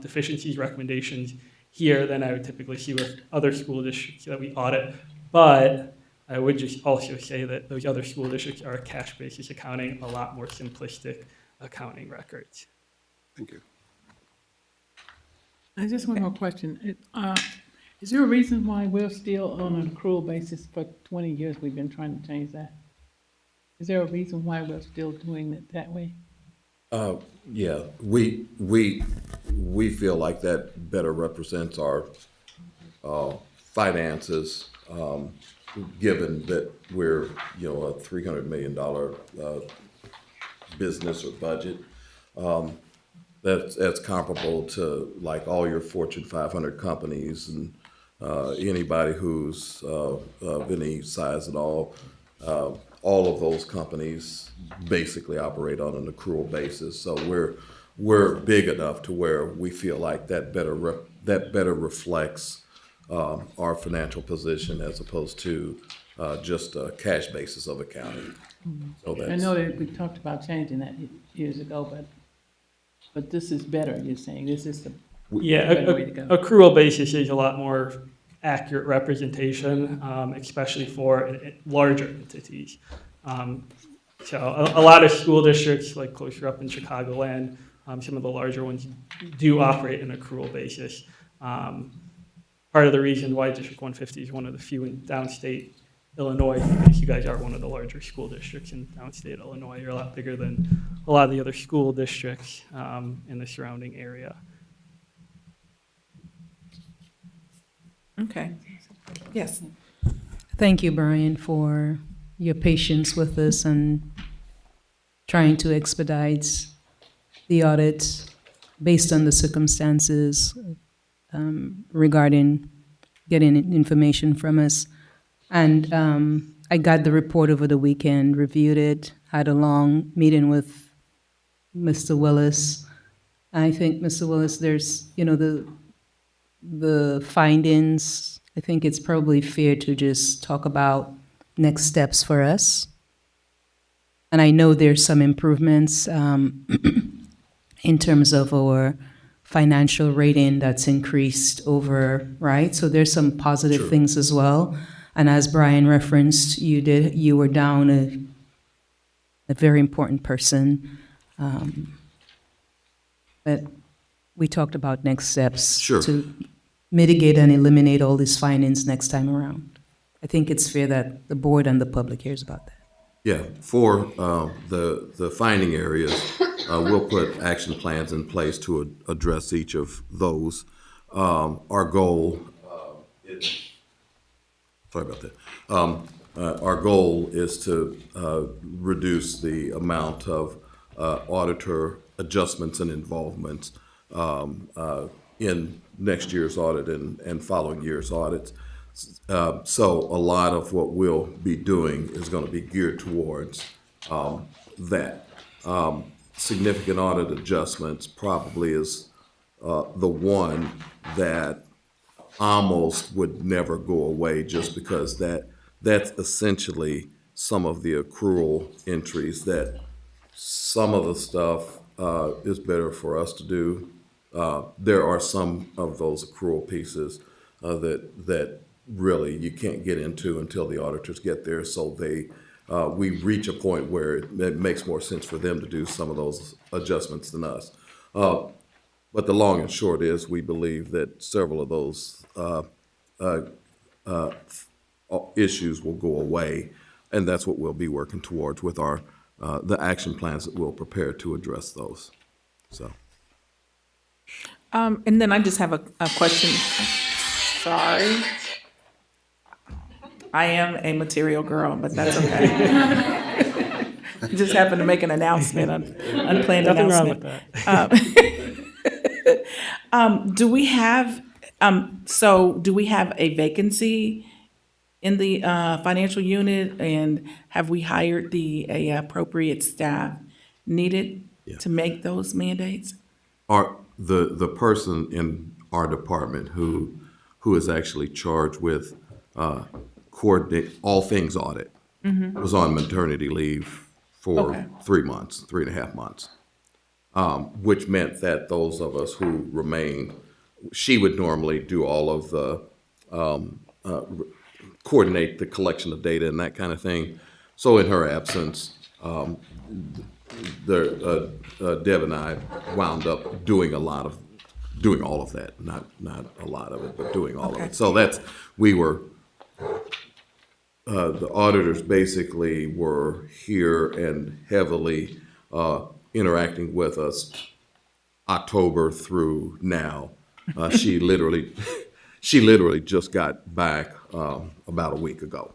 deficiencies recommendations here than I would typically see with other school districts that we audit. But I would just also say that those other school districts are cash basis accounting, a lot more simplistic accounting records. Thank you. I just one more question. Is there a reason why we're still on an accrual basis for 20 years? We've been trying to change that. Is there a reason why we're still doing it that way? Yeah, we feel like that better represents our finances, given that we're, a $300 million business or budget. That's comparable to like all your Fortune 500 companies and anybody who's of any size at all. All of those companies basically operate on an accrual basis. So we're big enough to where we feel like that better reflects our financial position as opposed to just a cash basis of accounting. So I know that we talked about changing that years ago, but this is better, you're saying? This is the better way to go. Accrual basis is a lot more accurate representation, especially for larger entities. So a lot of school districts, like closer up in Chicagoland, some of the larger ones do operate an accrual basis. Part of the reason why District 150 is one of the few in downstate Illinois, because you guys are one of the larger school districts in downstate Illinois. You're a lot bigger than a lot of the other school districts in the surrounding area. Okay. Yes. Thank you, Brian, for your patience with us and trying to expedite the audit based on the circumstances regarding getting information from us. And I got the report over the weekend, reviewed it, had a long meeting with Mr. Willis. I think, Mr. Willis, there's, the findings, I think it's probably fair to just talk about next steps for us. And I know there's some improvements in terms of our financial rating that's increased over, right? So there's some positive things as well. And as Brian referenced, you were down a very important person. But we talked about next steps to mitigate and eliminate all these findings next time around. I think it's fair that the board and the public hears about that. Yeah, for the finding areas, we'll put action plans in place to address each of those. Our goal is, sorry about that. Our goal is to reduce the amount of auditor adjustments and involvements in next year's audit and following year's audits. So a lot of what we'll be doing is going to be geared towards that. Significant audit adjustments probably is the one that almost would never go away, just because that's essentially some of the accrual entries that some of the stuff is better for us to do. There are some of those accrual pieces that really you can't get into until the auditors get there. So we reach a point where it makes more sense for them to do some of those adjustments than us. But the long and short is, we believe that several of those issues will go away, and that's what we'll be working towards with our the action plans that we'll prepare to address those. So. And then I just have a question. Sorry. I am a material girl, but that's okay. Just happened to make an announcement, unplanned Nothing wrong announcement. with that. Do we have, do we have a vacancy in the financial unit, and have we hired the appropriate staff needed to make those mandates? The person in our department who is actually charged with coordinate all things audit was on maternity leave for 3 months, 3.5 months, which meant that those of us who remained, she would normally do all of the coordinate the collection of data and that kind of thing. So in her absence, Deb and I wound up doing all of that, not a lot of it, but doing all of it. So the auditors basically were here and heavily interacting with us October through now. She literally just got back about a week ago.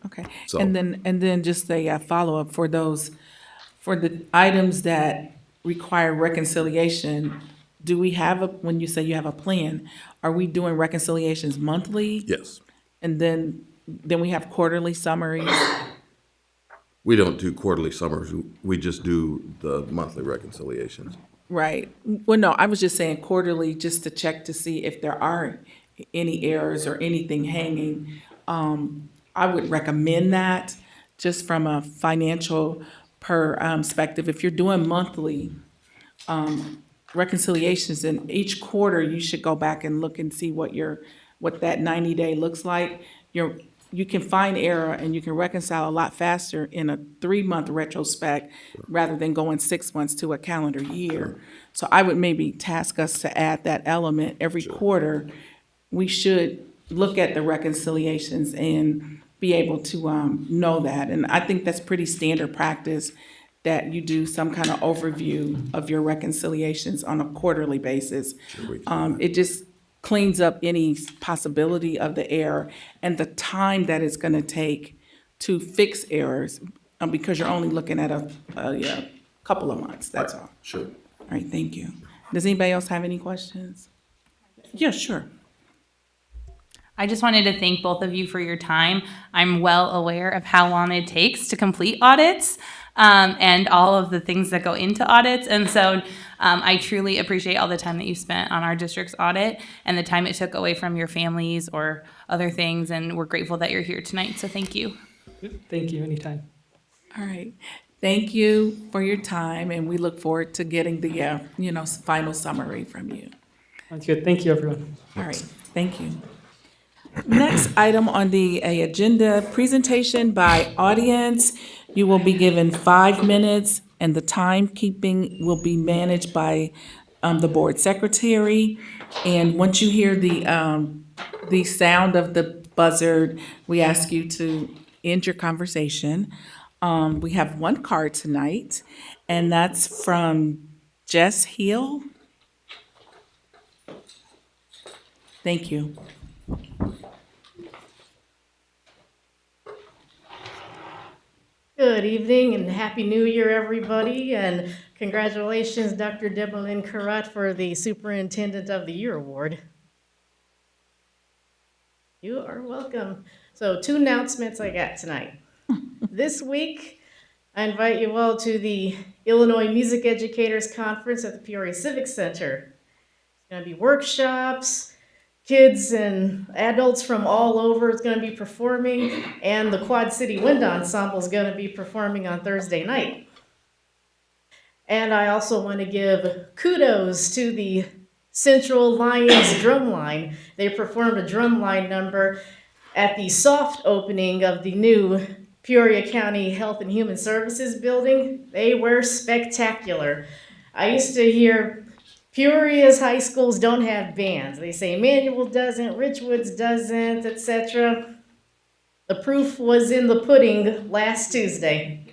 Okay. So- And then just a follow-up for the items that require reconciliation. Do we have when you say you have a plan, are we doing reconciliations monthly? Yes. And then we have quarterly summaries? We don't do quarterly summaries. We just do the monthly reconciliations. Right. Well, no, I was just saying quarterly, just to check to see if there are any errors or anything hanging. I would recommend that, just from a financial perspective. If you're doing monthly reconciliations, in each quarter, you should go back and look and see what that 90-day looks like. You can find error and you can reconcile a lot faster in a 3-month retrospect rather than going 6 months to a calendar year. So I would maybe task us to add that element every quarter. We should look at the reconciliations and be able to know that. And I think that's pretty standard practice, that you do some kind of overview of your reconciliations on a quarterly basis. It just cleans up any possibility of the error and the time that it's going to take to fix errors, because you're only looking at a couple of months, that's all. Sure. All right, thank you. Does anybody else have any questions? Yeah, sure. I just wanted to thank both of you for your time. I'm well aware of how long it takes to complete audits and all of the things that go into audits. And so I truly appreciate all the time that you spent on our district's audit and the time it took away from your families or other things. And we're grateful that you're here tonight. So thank you. Thank you. Anytime. All right. Thank you for your time, and we look forward to getting the final summary from you. Sounds good. Thank you, everyone. All right. Thank you. Next item on the agenda, presentation by audience. You will be given 5 minutes, and the timekeeping will be managed by the board secretary. And once you hear the sound of the buzzer, we ask you to end your conversation. We have one card tonight, and that's from Jess Heal. Thank you. Good evening and Happy New Year, everybody, and congratulations, Dr. Debelin Karat, for the Superintendent of the Year Award. You are welcome. So, 2 announcements I got tonight. This week, I invite you all to the Illinois Music Educators Conference at the Peoria Civic Center. It's going to be workshops, kids and adults from all over is going to be performing, and the Quad City Wind Ensemble is going to be performing on Thursday night. And I also want to give kudos to the Central Lions Drumline. They performed a drumline number at the soft opening of the new Peoria County Health and Human Services building. They were spectacular. I used to hear Peoria's high schools don't have bands. They say Emmanuel doesn't, Richwoods doesn't, etc. The proof was in the pudding last Tuesday.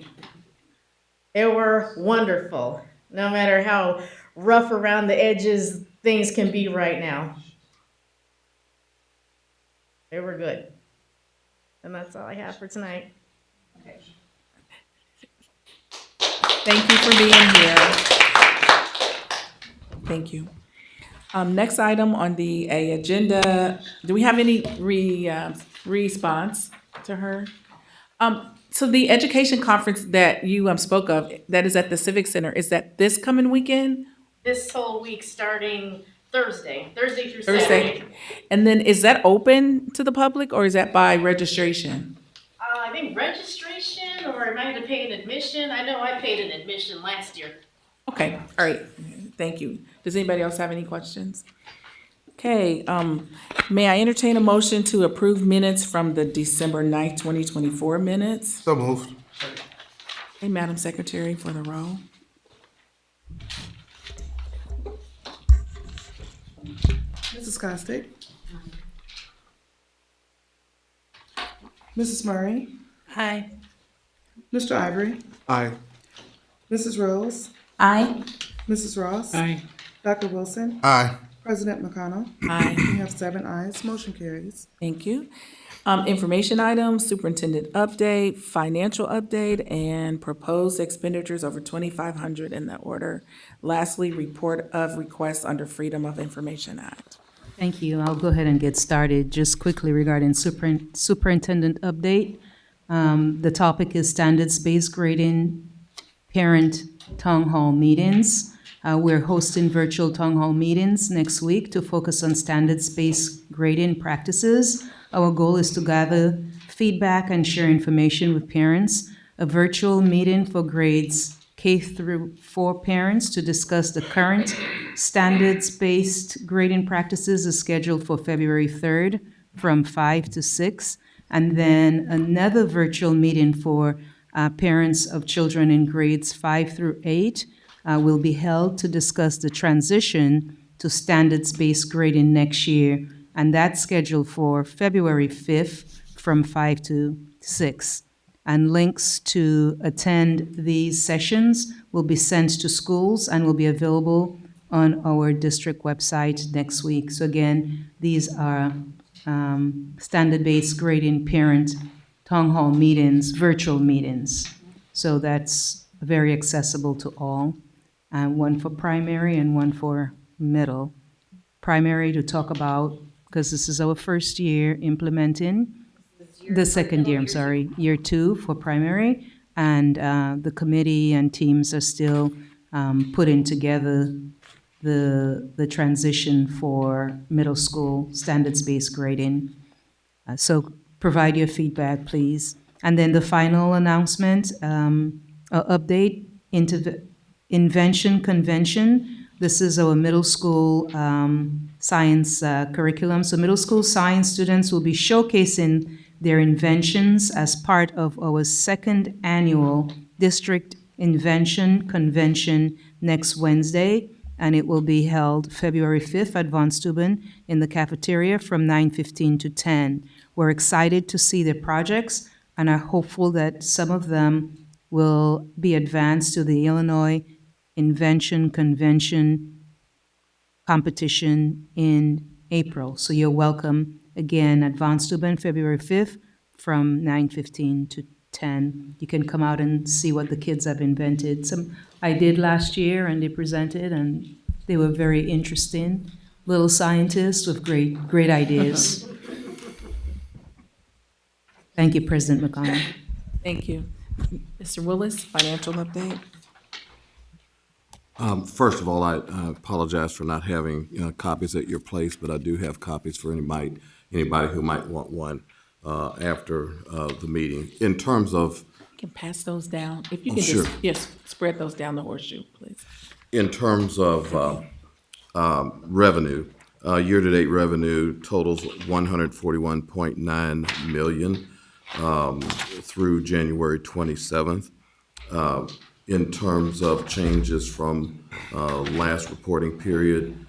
They were wonderful, no matter how rough around the edges things can be right now. They were good. And that's all I have for tonight. Thank you for being here. Thank you. Next item on the agenda, do we have any response to her? So the education conference that you spoke of, that is at the Civic Center, is that this coming weekend? This whole week starting Thursday through Thursday? Saturday. And then is that open to the public or is that by registration? I think registration, or am I going to pay an admission? I know I paid an admission last year. Okay, all right, thank you. Does anybody else have any questions? Okay, may I entertain a motion to approve minutes from the December 9th, 2024 minutes? So moved. Hey, Madam Secretary for the roll. Mrs. Costick? Mrs. Murray? Aye. Mr. Ivory? Aye. Mrs. Rose? Aye. Mrs. Ross? Aye. Dr. Wilson? Aye. President McConnell? Aye. We have 7 ayes, motion carries. Thank you. Information items, superintendent update, financial update, and proposed expenditures over $2,500 in that order. Lastly, report of requests under Freedom of Information Act. Thank you. I'll go ahead and get started. Just quickly regarding superintendent update. The topic is standards-based grading parent town hall meetings. We're hosting virtual town hall meetings next week to focus on standards-based grading practices. Our goal is to gather feedback and share information with parents. A virtual meeting for grades K through 4 parents to discuss the current standards-based grading practices is scheduled for February 3rd from 5 to 6. And then another virtual meeting for parents of children in grades 5 through 8 will be held to discuss the transition to standards-based grading next year, and that's scheduled for February 5th from 5 to 6. And links to attend these sessions will be sent to schools and will be available on our district website next week. So again, these are standard-based grading parent town hall meetings, virtual meetings. So that's very accessible to all. One for primary and one for middle. Primary to talk about, because this is our first year implementing, the second year, I'm sorry, year 2 for primary. And the committee and teams are still putting together the transition for middle school standards-based grading. So provide your feedback, please. And then the final announcement, update, Invention Convention. This is our middle school science curriculum. So middle school science students will be showcasing their inventions as part of our 2nd annual District Invention Convention next Wednesday, and it will be held February 5th at Von Steuben in the cafeteria from 9:15 to 10. We're excited to see the projects and are hopeful that some of them will be advanced to the Illinois Invention Convention competition in April. So you're welcome. Again, Advanced Urban, February 5th from 9:15 to 10. You can come out and see what the kids have invented. Some I did last year, and they presented, and they were very interesting. Little scientists with great ideas. Thank you, President McConnell. Thank you. Mr. Willis, financial update. First of all, I apologize for not having copies at your place, but I do have copies for anybody who might want one after the meeting. In terms of, You can pass those down. If you can sure. just, yes, spread those down the horseshoe, please. In terms of revenue, year-to-date revenue totals $141.9 million through January 27th. In terms of changes from last reporting period,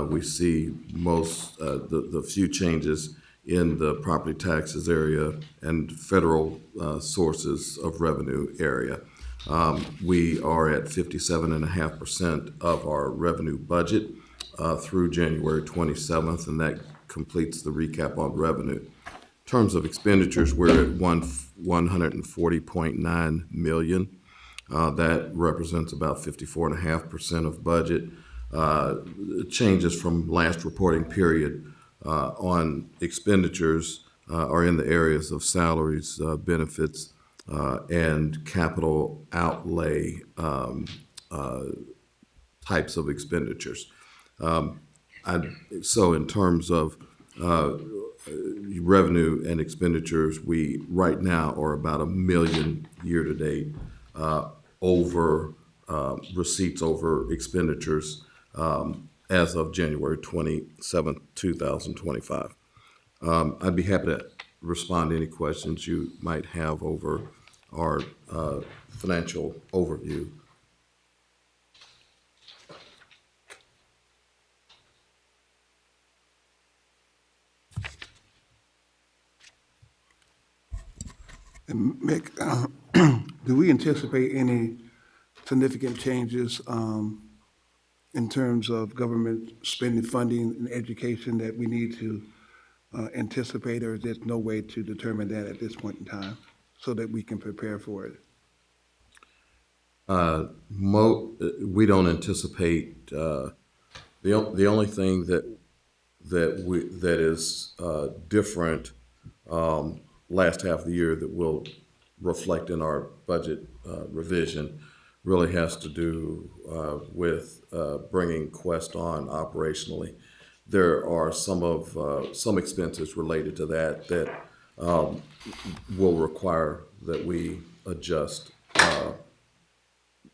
we see the few changes in the property taxes area and federal sources of revenue area. We are at 57.5% of our revenue budget through January 27th, and that completes the recap on revenue. In terms of expenditures, we're at $140.9 million. That represents about 54.5% of budget. Changes from last reporting period on expenditures are in the areas of salaries, benefits, and capital outlay types of expenditures. So in terms of revenue and expenditures, we right now are about $1 million year to date over receipts over expenditures as of January 27th, 2025. I'd be happy to respond to any questions you might have over our financial overview. And Mick, do we anticipate any significant changes in terms of government spending funding in education that we need to anticipate, or is there no way to determine that at this point in time so that we can prepare for it? We don't anticipate the only thing that is different last half of the year that will reflect in our budget revision really has to do with bringing Quest on operationally. There are some expenses related to that will require that we adjust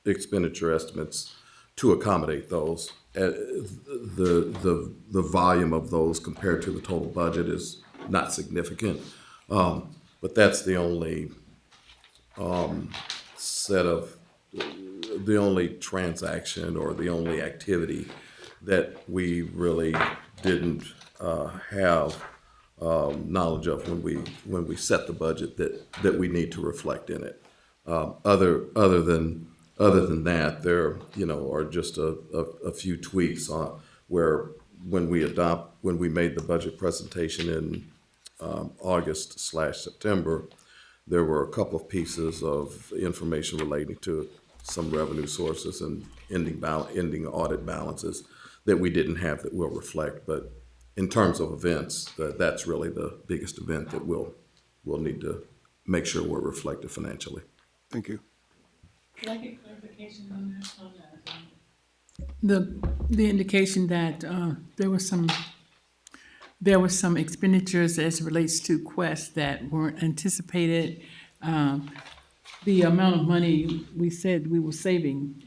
expenditure estimates to accommodate those. The volume of those compared to the total budget is not significant, but that's the only the only transaction or the only activity that we really didn't have knowledge of when we set the budget that we need to reflect in it. Other than that, there are just a few tweaks on where when we made the budget presentation in August/September, there were a couple of pieces of information relating to some revenue sources and ending audit balances that we didn't have that will reflect. But in terms of events, that's really the biggest event that we'll need to make sure we're reflected financially. Thank you. Can I get clarification on that? The indication that there was some expenditures as it relates to Quest that weren't anticipated. The amount of money we said we were saving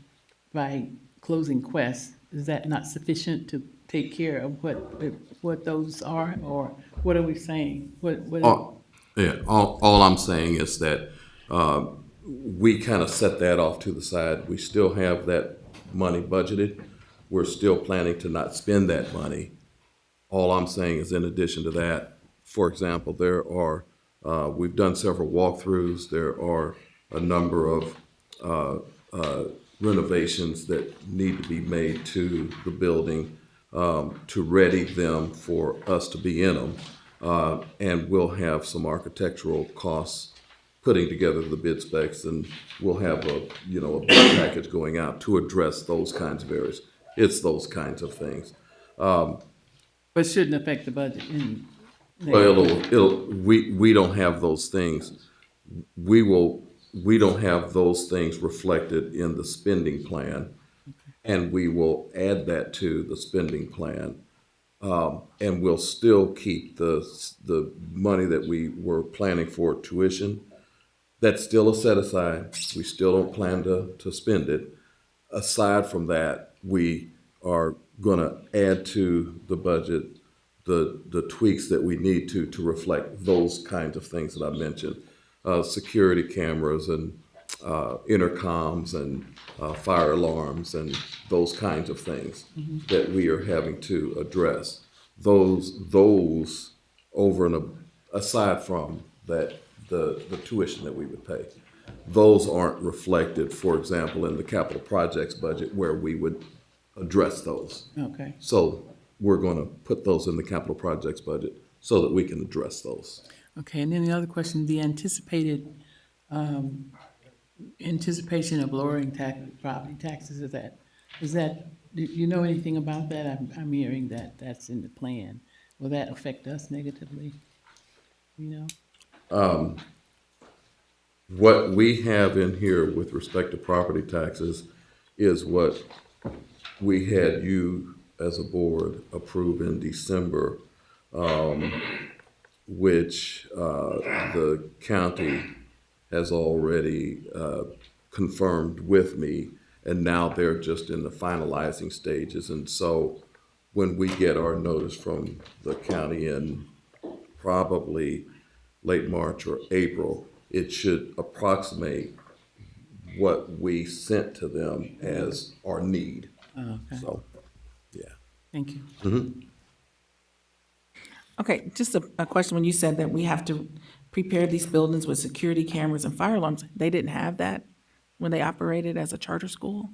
by closing Quest, is that not sufficient to take care of what those are, or what are we saying? All I'm saying is that we kind of set that off to the side. We still have that money budgeted. We're still planning to not spend that money. All I'm saying is, in addition to that, for example, there are We've done several walkthroughs. There are a number of renovations that need to be made to the building to ready them for us to be in them. And we'll have some architectural costs putting together the bid specs, and we'll have a bid package going out to address those kinds of areas. It's those kinds of things. But shouldn't affect the budget. Well, we don't have those things. We don't have those things reflected in the spending plan, and we will add that to the spending plan. And we'll still keep the money that we were planning for tuition. That's still a set aside. We still don't plan to spend it. Aside from that, we are going to add to the budget the tweaks that we need to reflect those kinds of things that I mentioned. Security cameras and intercoms and fire alarms and those kinds of things that we are having to address. Those over and aside from that, the tuition that we would pay, those aren't reflected, for example, in the capital projects budget where we would address those. Okay. So we're going to put those in the capital projects budget so that we can address those. Okay, and then the other question, the anticipation of lowering property taxes, do you know anything about that? I'm hearing that that's in the plan. Will that affect us negatively? You know? What we have in here with respect to property taxes is what we had you as a board approve in December, which the county has already confirmed with me, and now they're just in the finalizing stages. And so when we get our notice from the county in probably late March or April, it should approximate what we sent to them as our need. Oh, okay. So, yeah. Thank you. Mm-hmm. Okay, just a question. When you said that we have to prepare these buildings with security cameras and fire alarms, they didn't have that when they operated as a charter school?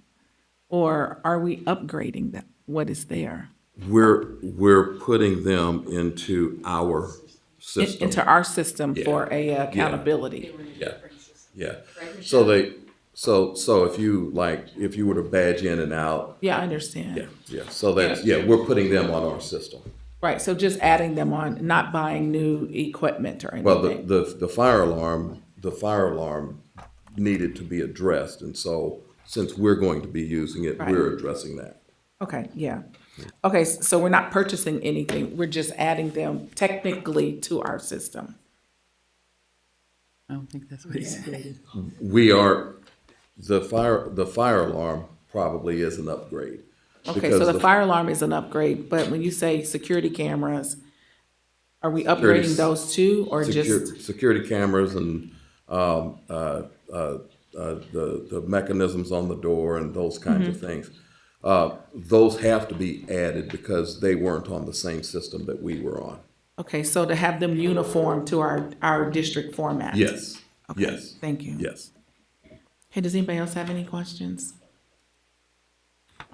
Or are we upgrading that, what is there? We're putting them into our system. Into our system Yeah. for a accountability. Yeah. So if you were to badge in and out. Yeah, I understand. Yeah. So we're putting them on our system. Right, so just adding them on, not buying new equipment or anything. Well, the fire alarm needed to be addressed, and so since we're going to be using it, Right. we're addressing that. Okay, yeah. Okay, so we're not purchasing anything, we're just adding them technically to our system. I don't think that's what he said. We are, the fire alarm probably is an upgrade. Okay, because so the fire alarm is an upgrade, but when you say security cameras, are we Security- upgrading those too, or just? Security cameras and the mechanisms on the door and those kinds of things. Those have to be added because they weren't on the same system that we were on. Okay, so to have them uniform to our district format? Yes, Okay, yes. thank you. Yes. Hey, does anybody else have any questions?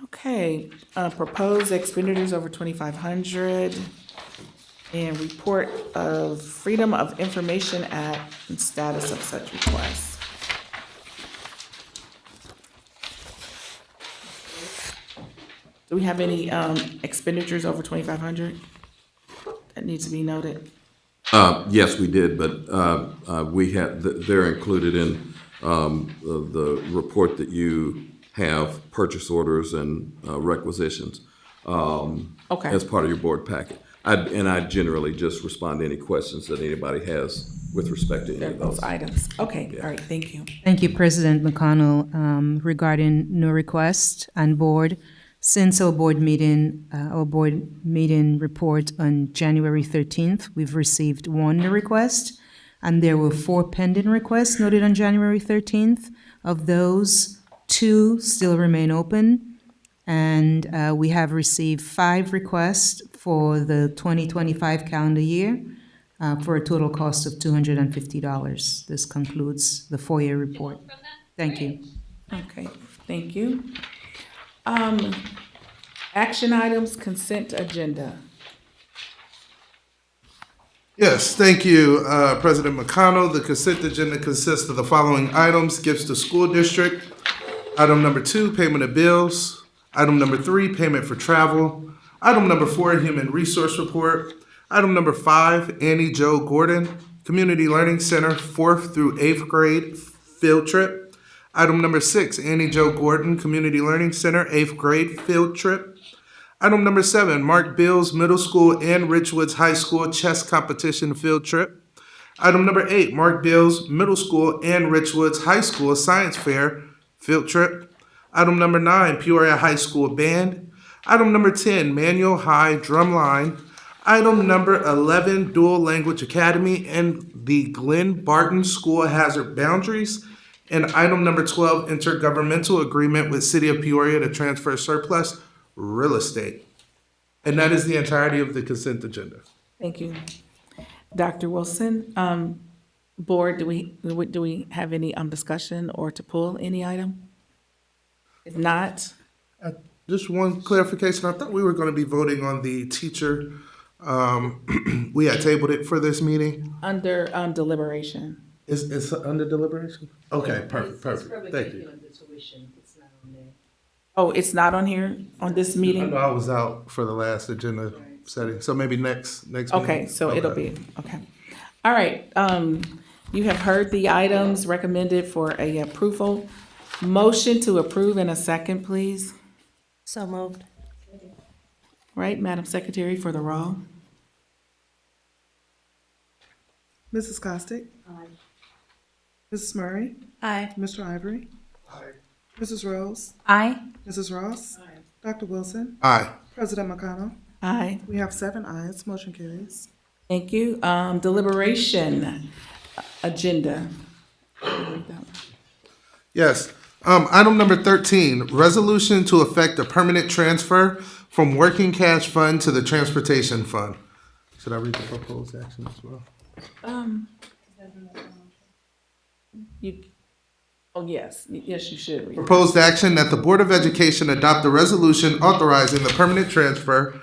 Okay, proposed expenditures over 2,500 and report of Freedom of Information Act and status of such requests. Do we have any expenditures over 2,500 that needs to be noted? Yes, we did, but we have, they're included in the report that you have, purchase orders and requisitions Okay. as part of your board packet. I generally just respond to any questions that anybody has with respect to any of Those those. items. Okay, all right, thank you. Thank you, President McConnell. Regarding no request on board, since our board meeting report on January 13th, we've received one request, and there were 4 pending requests noted on January 13th. Of those, 2 still remain open, and we have received 5 requests for the 2025 calendar year. for a total cost of $250. This concludes the FOIA report. Thank you. Okay, thank you. Action items, consent agenda. Yes, thank you, President McConnell. The consent agenda consists of the following items: gifts to school district. Item number 2, payment of bills. Item number 3, payment for travel. Item number 4, human resource report. Item number 5, Annie Jo Gordon, Community Learning Center, 4th through 8th grade field trip. Item number 6, Annie Jo Gordon, Community Learning Center, 8th grade field trip. Item number 7, Mark Bills Middle School and Richwoods High School chess competition field trip. Item number 8, Mark Bills Middle School and Richwoods High School science fair field trip. Item number 9, Peoria High School band. Item number 10, Manual High drumline. Item number 11, Dual Language Academy and the Glenn Barton School Hazard Boundaries. And item number 12, intergovernmental agreement with City of Peoria to transfer surplus real estate. And that is the entirety of the consent agenda. Thank you. Dr. Wilson, board, do we have any discussion or to pull any item? If not, Just one clarification. I thought we were going to be voting on the teacher. We had tabled it for this meeting. under deliberation. It's under deliberation? Okay, perfect. Thank you. Oh, it's not on here on this I meeting? know I was out for the last agenda setting, so maybe next meeting. Okay, so it'll be, okay. All right, you have heard the items recommended for a approval. Motion to approve in a second, please. So moved. Right, Madam Secretary, for the roll. Mrs. Costick? Aye. Mrs. Murray? Aye. Mr. Ivory? Aye. Mrs. Rose? Aye. Mrs. Ross? Dr. Wilson? Aye. President McConnell? Aye. We have 7 ayes, motion carries. Thank you. Deliberation agenda. Yes. Item number 13, resolution to effect a permanent transfer from working cash fund to the transportation fund. Should I read the proposed action as well? Yes, you should read. Proposed action that the Board of Education adopt a resolution authorizing the permanent transfer,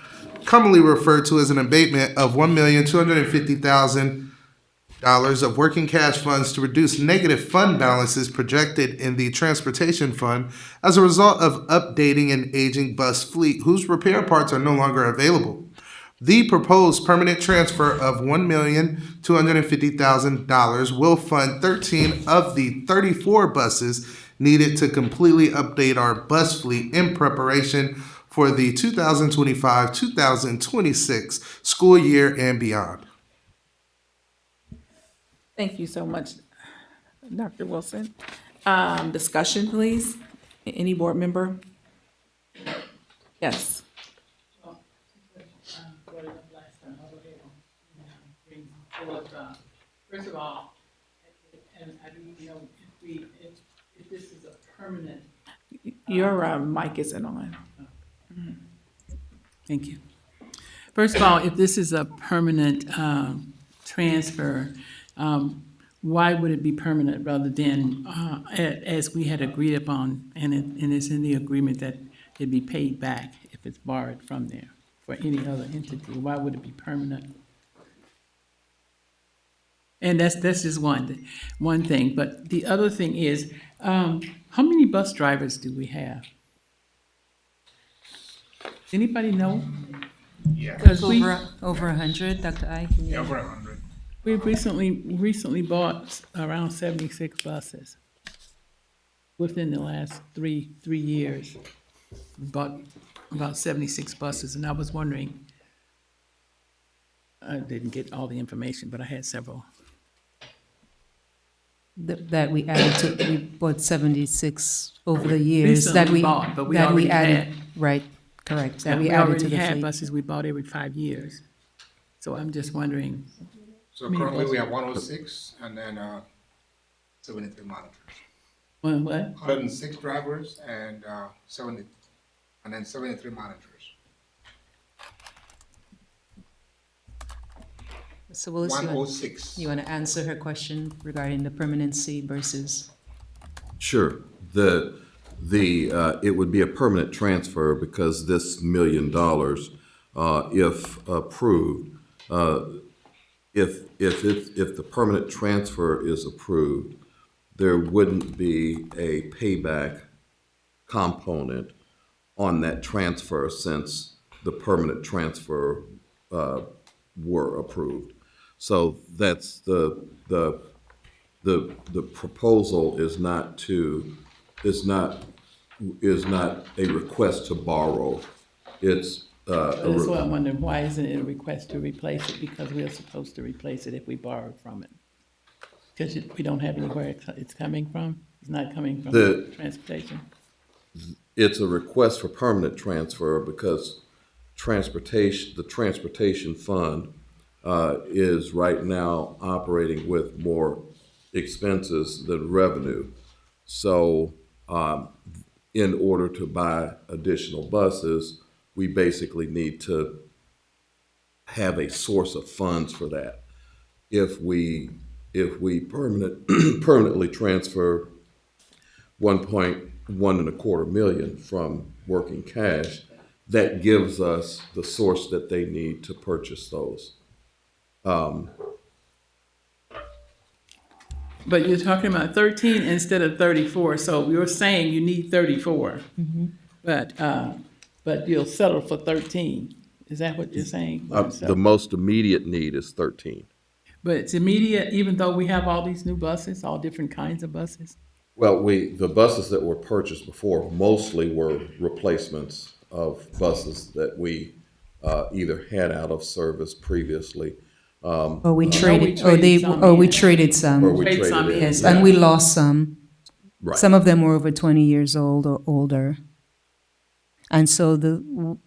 commonly referred to as an abatement of $1,250,000 of working cash funds to reduce negative fund balances projected in the transportation fund as a result of updating an aging bus fleet whose repair parts are no longer available. The proposed permanent transfer of $1,250,000 will fund 13 of the 34 buses needed to completely update our bus fleet in preparation for the 2025-2026 school year and beyond. Thank you so much, Dr. Wilson. Discussion, please. Any board member? Yes. First of all, and I don't know if this is a permanent. Your mic isn't on. Thank you. First of all, if this is a permanent transfer, why would it be permanent rather than, as we had agreed upon, and it's in the agreement that it'd be paid back if it's borrowed from there for any other entity? Why would it be permanent? And that's just one thing. But the other thing is, how many bus drivers do we have? Anybody know? Yeah. Over 100, Dr. I? Yeah, over 100. We recently bought around 76 buses. Within the last three years, we bought about 76 buses, and I was wondering, I didn't get all the information, but I had several. That we added to, we bought 76 over the years. Recently that we bought, but we that already we added, had. right, correct. That And we we added to already the had fleet. buses we bought every 5 years. So I'm just wondering. So currently we have 106 and then 73 monitors. What? 106 drivers and 73 monitors. So Willis, you want 106. to answer her question regarding the permanency versus? Sure. It would be a permanent transfer because this $1 million, if approved, if the permanent transfer is approved, there wouldn't be a payback component on that transfer since the permanent transfer were approved. So that's the proposal is not a request to borrow. It's That's why I'm wondering, why isn't it a request to replace it? Because we are supposed to replace it if we borrowed from it. Because we don't have anywhere it's coming from? It's not coming from transportation? it's a request for permanent transfer because the transportation fund is right now operating with more expenses than revenue. So in order to buy additional buses, we basically need to have a source of funds for that. If we permanently transfer 1.125 million from working cash, that gives us the source that they need to purchase those. But you're talking about 13 instead of 34, so you're saying you need 34. But you'll settle for 13. Is that what you're saying? The most immediate need is 13. But it's immediate, even though we have all these new buses, all different kinds of buses? Well, the buses that were purchased before mostly were replacements of buses that we either had out of service previously. Or we traded some. Yes, and we lost some. Right. Some of them were over 20 years old or older. And so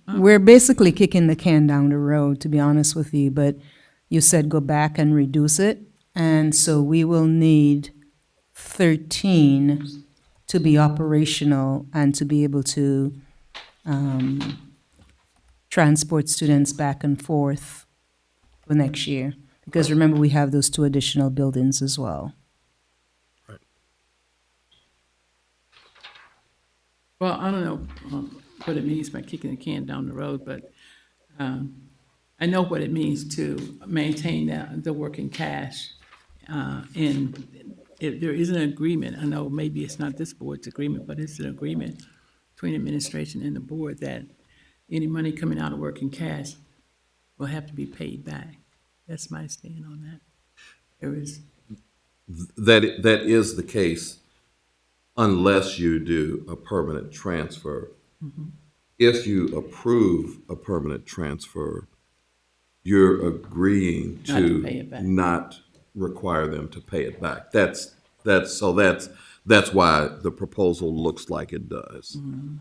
we're basically kicking the can down the road, to be honest with you, but you said go back and reduce it. And so we will need 13 to be operational and to be able to transport students back and forth for next year. Because remember, we have those 2 additional buildings as well. Right. Well, I don't know what it means by kicking the can down the road, but I know what it means to maintain the working cash. And if there is an agreement, I know maybe it's not this board's agreement, but it's an agreement between administration and the board that any money coming out of working cash will have to be paid back. That's my stand on that. That is the case unless you do a permanent transfer. Mm-hmm. If you approve a permanent transfer, you're agreeing to pay it back. not require them to pay it back. That's why the proposal looks like it does. Mm-hmm.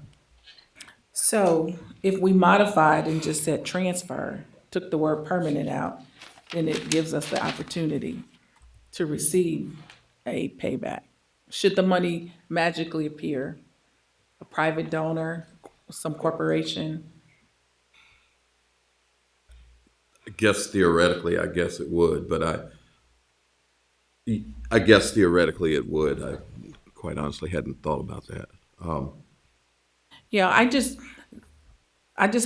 So if we modified and just said transfer, took the word permanent out, then it gives us the opportunity to receive a payback. Should the money magically appear, a private donor, some corporation? I guess theoretically it would, but I guess theoretically it would. I quite honestly hadn't thought about that. Yeah, I just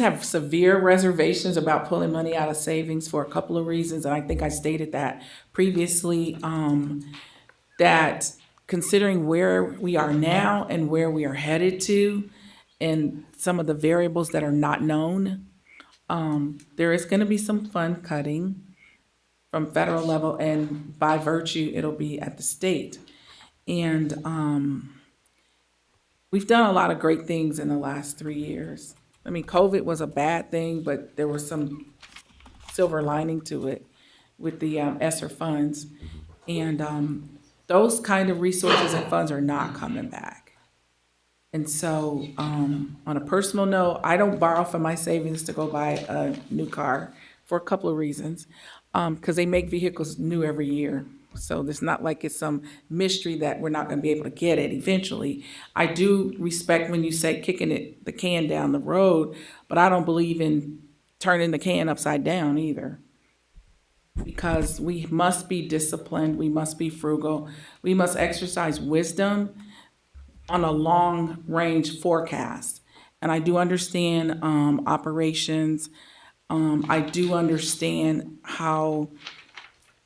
have severe reservations about pulling money out of savings for a couple of reasons, and I think I stated that previously, that considering where we are now and where we are headed to, and some of the variables that are not known, there is going to be some fund cutting from federal level, and by virtue, it'll be at the state. And we've done a lot of great things in the last 3 years. I mean, COVID was a bad thing, but there was some silver lining to it with the ESSER funds. And those kind of resources and funds are not coming back. And so on a personal note, I don't borrow from my savings to go buy a new car for a couple of reasons. Because they make vehicles new every year. So it's not like it's some mystery that we're not going to be able to get it eventually. I do respect when you say kicking the can down the road, but I don't believe in turning the can upside down either. because we must be disciplined, we must be frugal, we must exercise wisdom on a long range forecast. And I do understand operations. I do understand how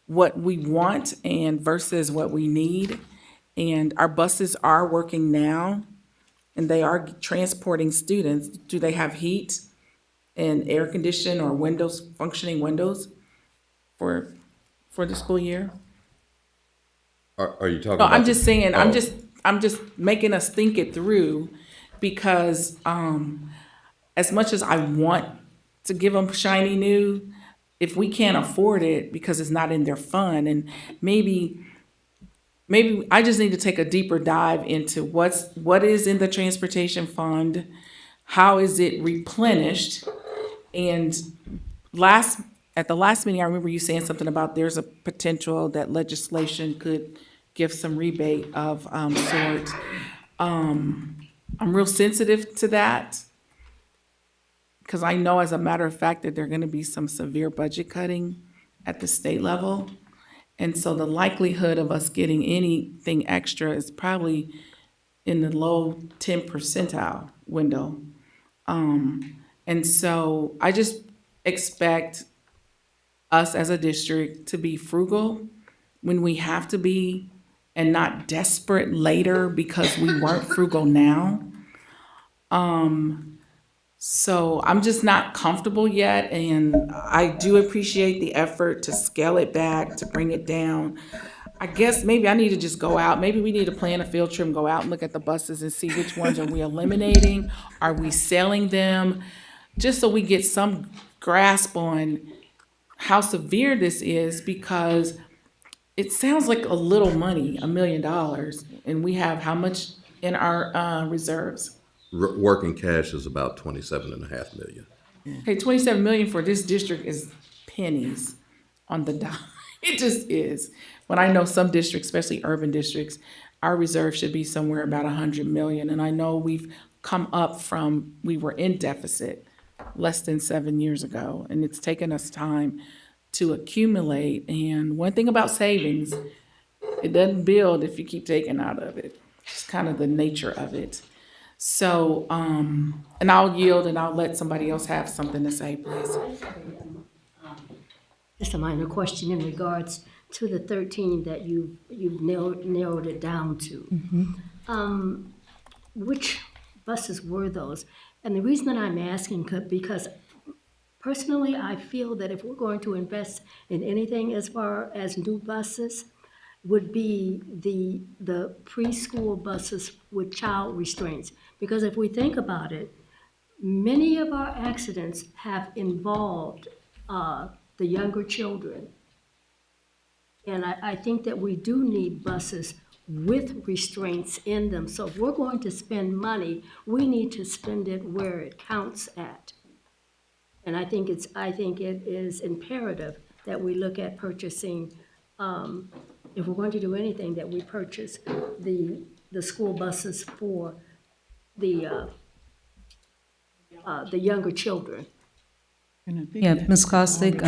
what we want and versus what we need. And our buses are working now and they are transporting students. Do they have heat and air condition or windows, functioning windows for the school year? Are you talking No, about? I'm just saying, Oh. I'm just making us think it through because as much as I want to give them shiny new, if we can't afford it because it's not in their fund, and maybe I just need to take a deeper dive into what is in the transportation fund, how is it replenished, and last at the last meeting, I remember you saying something about there's a potential that legislation could give some rebate of sort. I'm real sensitive to that because I know as a matter of fact that there are going to be some severe budget cutting at the state level. And so the likelihood of us getting anything extra is probably in the low 10 percentile window. And so I just expect us as a district to be frugal when we have to be and not desperate later because we weren't frugal now. So I'm just not comfortable yet, and I do appreciate the effort to scale it back, to bring it down. I guess maybe I need to just go out. Maybe we need to plan a field trip and go out and look at the buses and see which ones are we eliminating? Are we selling them? Just so we get some grasp on how severe this is, because it sounds like a little money, $1 million, and we have how much in our reserves? Working cash is about 27.5 million. Okay, 27 million for this district is pennies on the dime. It just is. When I know some districts, especially urban districts, our reserve should be somewhere about 100 million. And I know we've come up from, we were in deficit less than 7 years ago, and it's taken us time to accumulate. And one thing about savings, it doesn't build if you keep taking out of it. It's kind of the nature of it. So, and I'll yield and I'll let somebody else have something to say, please. Just a minor question in regards to the 13 that you've narrowed it down to. Which buses were those? And the reason that I'm asking, because personally, I feel that if we're going to invest in anything as far as new buses, would be the preschool buses with child restraints. Because if we think about it, many of our accidents have involved the younger children. And I think that we do need buses with restraints in them. So if we're going to spend money, we need to spend it where it counts at. And I think it is imperative that we look at purchasing, if we're going to do anything, that we purchase the school buses for the younger children. Yeah, Ms. Costick,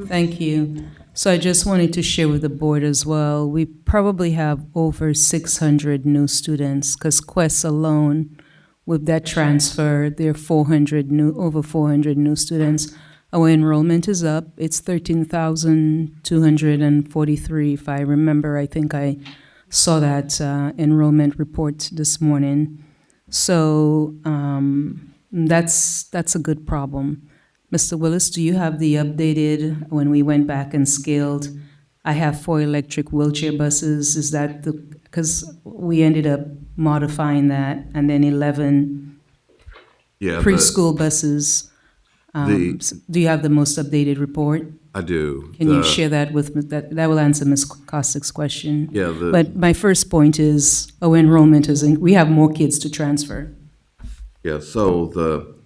thank you. So I just wanted to share with the board as well, we probably have over 600 new students, because Quest alone, with that transfer, there are over 400 new students. Our enrollment is up. It's 13,243, if I remember. I think I saw that enrollment report this morning. So that's a good problem. Mr. Willis, do you have the updated, when we went back and scaled, I have 4 electric wheelchair buses. Is that because we ended up modifying that, and then 11 preschool buses. Do you have the most updated report? I do. Can you share that with me? That will answer Ms. Kostick's question. Yeah. But my first point is, enrollment is, we have more kids to transfer. Yeah. So the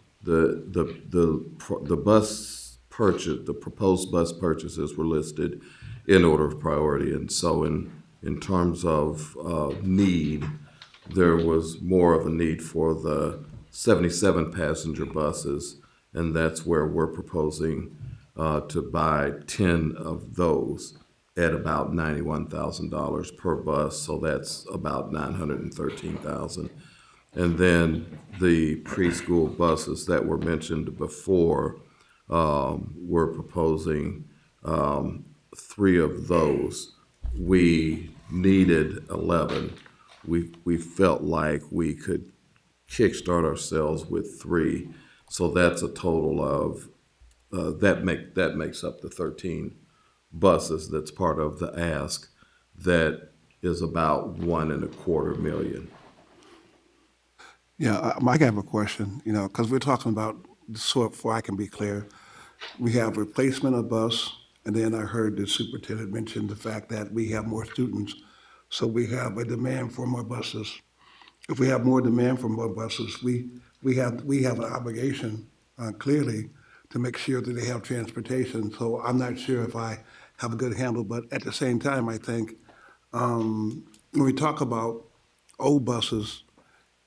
bus purchase, the proposed bus purchases were listed in order of priority, and so in terms of need, there was more of a need for the 77 passenger buses, and that's where we're proposing to buy 10 of those at about $91,000 per bus, so that's about $913,000. And then the preschool buses that were mentioned before, we're proposing 3 of those. We needed 11. We felt like we could kickstart ourselves with 3, so that's a total of that makes up the 13 buses. That's part of the ask. That is about $1.25 million. Yeah, I have a question, because we're talking about, so I can be clear, we have replacement of bus, and then I heard the superintendent mention the fact that we have more students, so we have a demand for more buses. If we have more demand for more buses, we have an obligation, clearly, to make sure that they have transportation. So I'm not sure if I have a good handle, but at the same time, I think when we talk about old buses,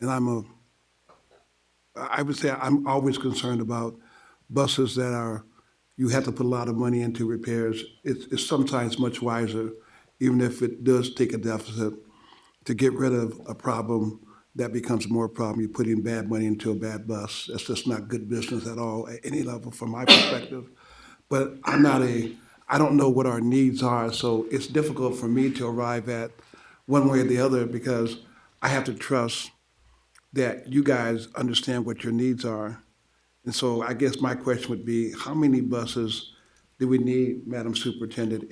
and I would say I'm always concerned about buses that you have to put a lot of money into repairs. It's sometimes much wiser, even if it does take a deficit, to get rid of a problem that becomes more problem. You're putting bad money into a bad bus. That's just not good business at all, at any level, from my perspective. But I don't know what our needs are, so it's difficult for me to arrive at one way or the other, because I have to trust that you guys understand what your needs are. And so I guess my question would be, how many buses do we need, Madam Superintendent,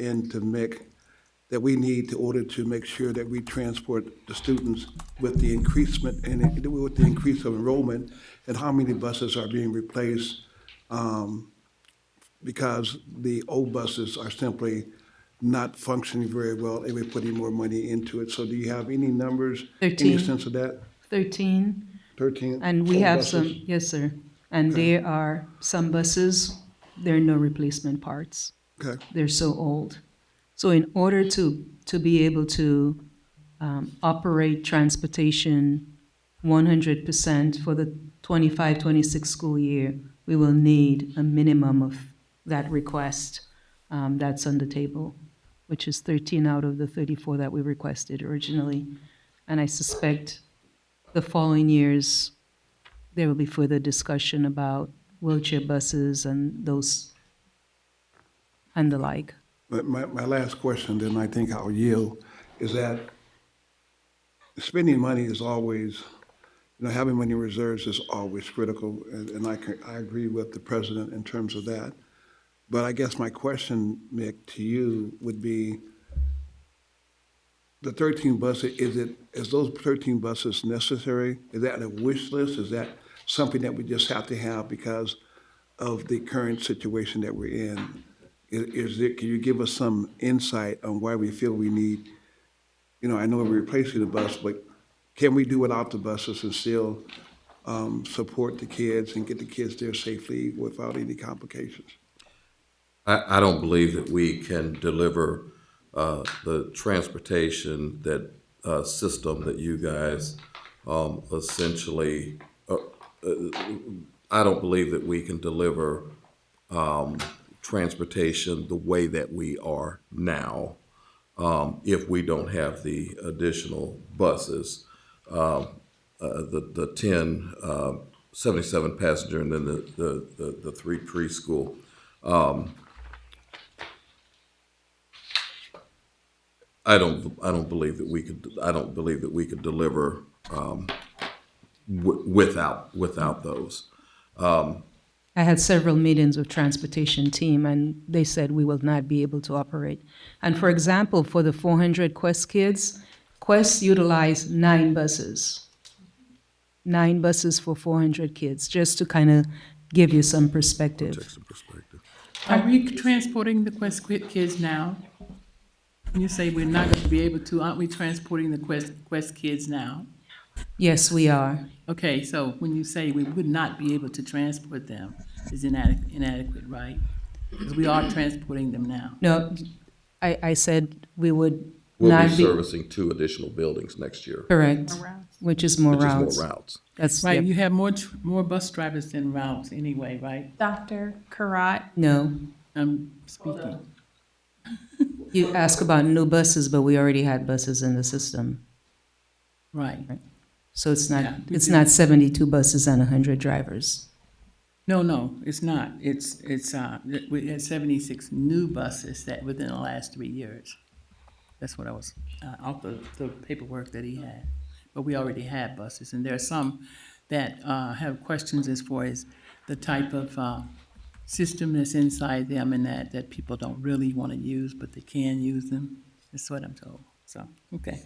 that we need in order to make sure that we transport the students with the increasement and with the increase of enrollment, and how many buses are being replaced because the old buses are simply not functioning very well, and we're putting more money into it. So do you have any numbers, any 13. sense of that? 13. 13? And we old have buses? some, yes, sir. And Okay. there are some buses, there are no replacement parts. Okay. They're so old. So in order to be able to operate transportation 100% for the 25-26 school year, we will need a minimum of that request that's on the table, which is 13 out of the 34 that we requested originally. And I suspect the following years, there will be further discussion about wheelchair buses and those and the like. But my last question, then I think I'll yield, is that spending money is always, having money in reserves is always critical, and I agree with the president in terms of that. But I guess my question, Nick, to you would be, the 13 buses, is those 13 buses necessary? Is that a wish list? Is that something that we just have to have because of the current situation that we're in? Can you give us some insight on why we feel we need, I know we're replacing the bus, but can we do without the buses and still support the kids and get the kids there safely without any complications? I don't believe that we can deliver the transportation that system that you guys essentially. I don't believe that we can deliver transportation the way that we are now if we don't have the additional buses, the 10 77 passenger and then the 3 preschool. I don't believe that we could deliver without those. I had several meetings with transportation team, and they said we will not be able to operate. And for example, for the 400 Quest kids, Quest utilized 9 buses. 9 buses for 400 kids, just to kind of give you some perspective. Are we transporting the Quest kids now? When you say we're not going to be able to, aren't we transporting the Quest kids now? Yes, we are. Okay, so when you say we would not be able to transport them, is inadequate, right? Because we are transporting them now. No, I said we would We'll not be be. servicing 2 additional buildings next year. Correct, which is more routes. That's Right, yep. you have more bus drivers than routes anyway, right? Dr. Karat, No, I'm speaking. You ask about new buses, but we already had buses in the system. Right. So it's Yeah, we it's do. not 72 buses and 100 drivers. No, it's not. We had 76 new buses that within the last 3 years. That's what I was, off the paperwork that he had. But we already had buses, and there are some that have questions as far as the type of system that's inside them and that people don't really want to use, but they can use them. That's what I'm told. So, okay.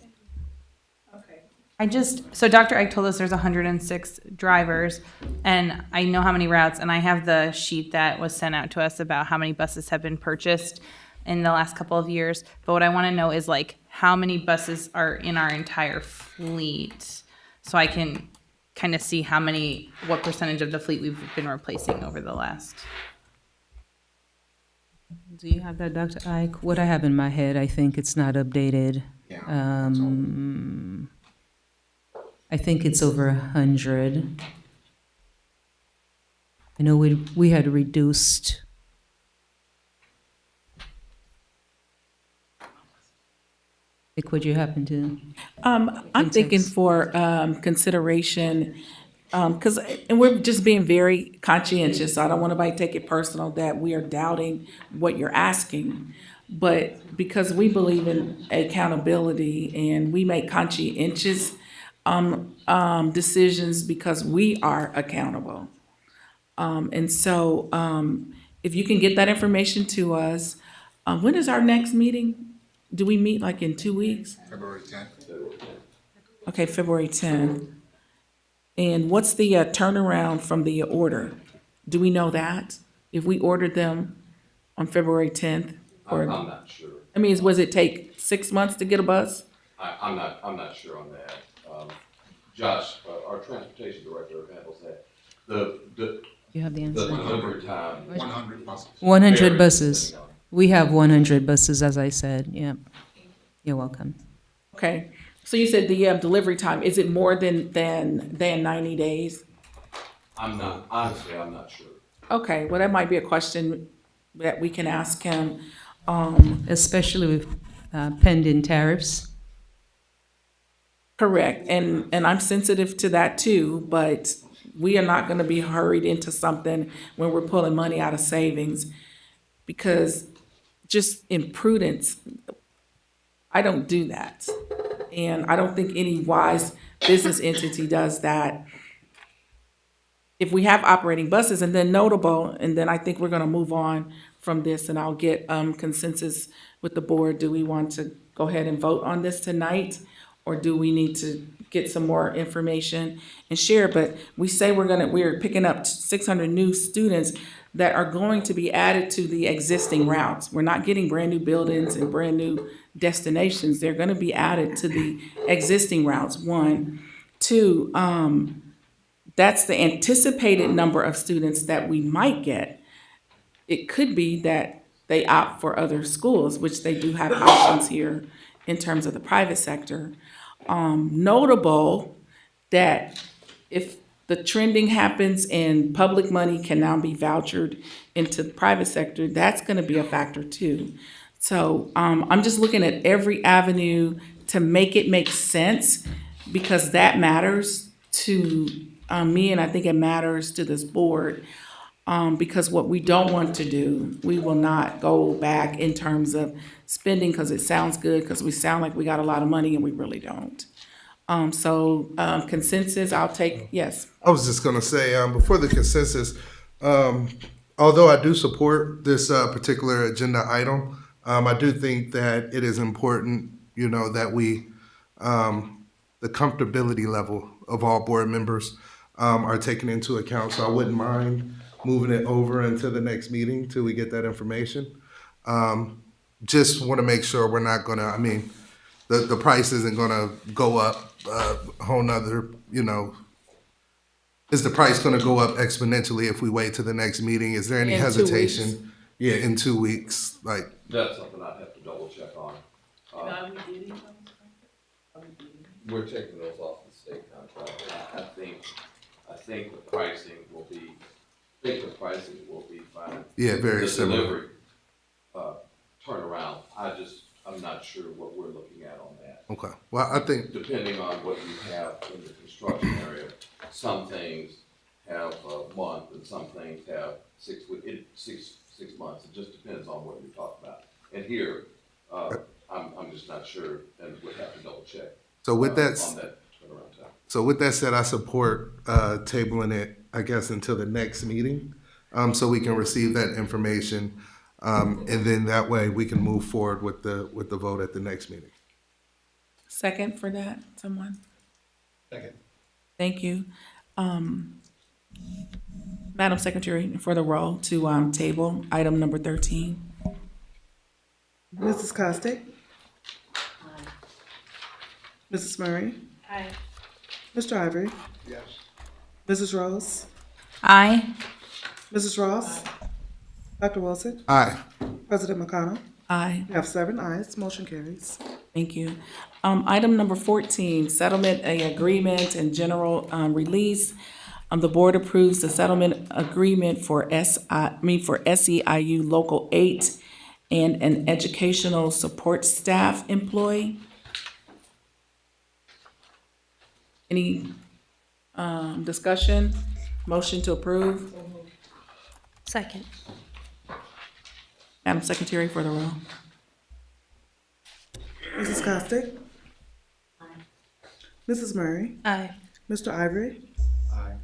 So Dr. Ike told us there's 106 drivers, and I know how many routes, and I have the sheet that was sent out to us about how many buses have been purchased in the last couple of years. But what I want to know is like how many buses are in our entire fleet, so I can kind of see what percentage of the fleet we've been replacing over the last. Do you have that, Dr. Ike? What I have in my head, I think it's not updated. I think it's over 100. I know we had reduced. Like, would you happen to? I'm thinking for consideration, because, and we're just being very conscientious, so I don't want anybody to take it personal that we are doubting what you're asking. But because we believe in accountability and we make conscientious decisions because we are accountable. And so if you can get that information to us, when is our next meeting? Do we meet like in 2 weeks? February 10th. Okay, February 10th. And what's the turnaround from the order? Do we know that? If we ordered them on February 10th? I'm not sure. I mean, was it take 6 months to get a bus? I'm not sure on that. Josh, our transportation director handles that. You have the answer. The delivery time. 100 buses. 100 varies buses. depending on- We have 100 buses, as I said. Yeah. You're welcome. Okay, so you said the delivery time, is it more than 90 days? Honestly, I'm not sure. Okay, well, that might be a question that we can ask him. Especially with pending tariffs. Correct, and I'm sensitive to that too, but we are not gonna be hurried into something when we're pulling money out of savings. Because just in prudence, I don't do that. And I don't think any wise business entity does that. If we have operating buses and then notable, and then I think we're gonna move on from this and I'll get consensus with the board. Do we want to go ahead and vote on this tonight? Or do we need to get some more information and share? But we say we're picking up 600 new students that are going to be added to the existing routes. We're not getting brand new buildings and brand new destinations. They're gonna be added to the existing routes, one. Two, that's the anticipated number of students that we might get. It could be that they opt for other schools, which they do have options here in terms of the private sector. Notable that if the trending happens and public money can now be vouchered into the private sector, that's gonna be a factor too. So I'm just looking at every avenue to make it make sense, because that matters to me, and I think it matters to this board. Because what we don't want to do, we will not go back in terms of spending because it sounds good, because we sound like we got a lot of money and we really don't. Consensus, I'll take, yes. I was just gonna say, before the consensus, although I do support this particular agenda item, I do think that it is important, that we, the comfortability level of all board members are taken into account. So I wouldn't mind moving it over into the next meeting till we get that information. Just want to make sure we're not gonna, the price isn't gonna go up a whole nother, is the price gonna go up exponentially if we wait till the next meeting? Is there any In 2 hesitation? weeks. Yeah, in 2 weeks, like, That's something I'd have to double check on. We're taking those off the state contract. I think the pricing will be fine. Yeah, very The similar. delivery turnaround. I'm not sure what we're looking at on that. Okay, well, I think, Depending on what you have in the construction area, some things have a month and some things have 6 months. It just depends on what you're talking about. And here, I'm just not sure and would have to double check. So with that, on that turnaround time. so with that said, I support tabling it, I guess, until the next meeting, so we can receive that information, and then that way we can move forward with the vote at the next meeting. Second for that, someone? Second. Thank you. Madam Secretary, for the roll to table item number 13. Mrs. Costick? Mrs. Murray? Aye. Mr. Ivory? Yes. Mrs. Rose? Aye. Mrs. Ross? Dr. Wilson? Aye. President McConnell? Aye. We have 7 ayes, motion carries. Thank you. Item number 14, settlement agreement and general release. The board approves the settlement agreement for SEIU Local 8 and an educational support staff employee. Any discussion? Motion to approve? Second. Madam Secretary, for the roll. Mrs. Costick? Mrs. Murray? Aye. Mr. Ivory? Aye.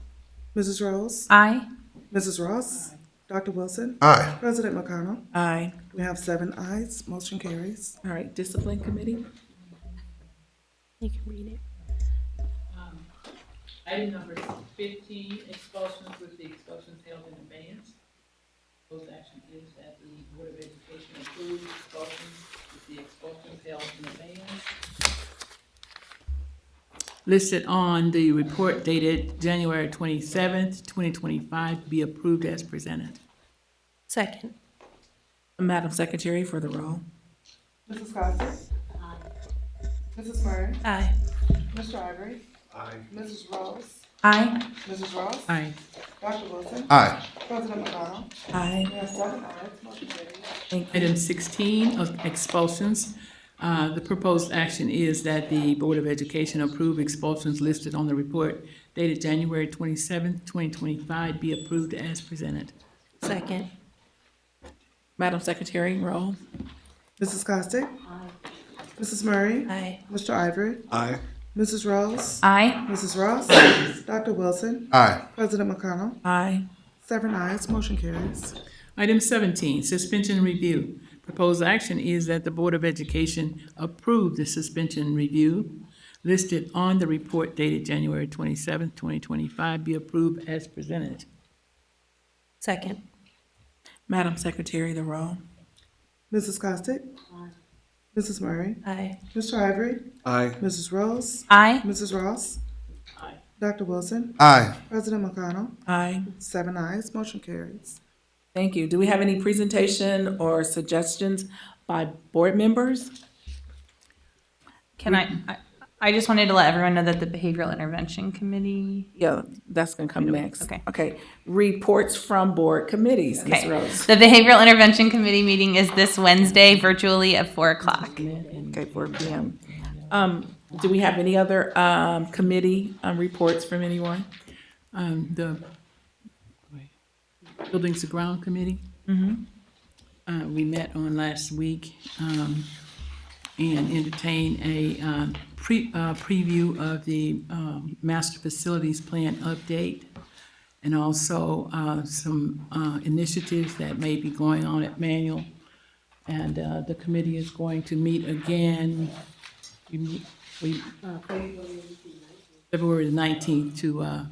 Mrs. Rose? Aye. Mrs. Ross? Dr. Wilson? Aye. President McConnell? Aye. We have 7 ayes, motion carries. All right, Discipline Committee? You can read it. Item number 15, expulsions with the expulsions held in abeyance. Proposed action is that the Board of Education approves expulsions with the expulsions held in abeyance. Listed on the report dated January 27th, 2025, be approved as presented. Second. Madam Secretary, for the roll. Mrs. Costick? Mrs. Murray? Aye. Mr. Ivory? Aye. Mrs. Rose? Aye. Mrs. Ross? Aye. Dr. Wilson? Aye. President McConnell? Aye. We have 7 ayes, motion carries. Thank you. Item 16, of expulsions. The proposed action is that the Board of Education approve expulsions listed on the report dated January 27th, 2025, be approved as presented. Second. Madam Secretary, roll. Mrs. Costick? Mrs. Murray? Aye. Mr. Ivory? Aye. Mrs. Rose? Aye. Mrs. Ross? Dr. Wilson? Aye. President McConnell? Aye. 7 ayes, motion carries. Item 17, suspension review. Proposed action is that the Board of Education approve the suspension review listed on the report dated January 27th, 2025, be approved as presented. Second. Madam Secretary, the roll. Mrs. Costick? Mrs. Murray? Aye. Mr. Ivory? Aye. Mrs. Rose? Aye. Mrs. Ross? Dr. Wilson? Aye. President McConnell? Aye. 7 ayes, motion carries. Thank you. Do we have any presentation or suggestions by board members? Can I just wanted to let everyone know that the Behavioral Intervention Committee. Yeah, that's gonna come next. Okay. Okay, reports from board committees, Ms. Okay. Rose. The Behavioral Intervention Committee meeting is this Wednesday virtually at 4 o'clock. Okay, 4 p.m. Do we have any other committee reports from anyone? The Buildings and Ground Committee. We met on last week and entertained a preview of the Master Facilities Plan update, and also some initiatives that may be going on at Manual. And the committee is going to meet again February the 19th to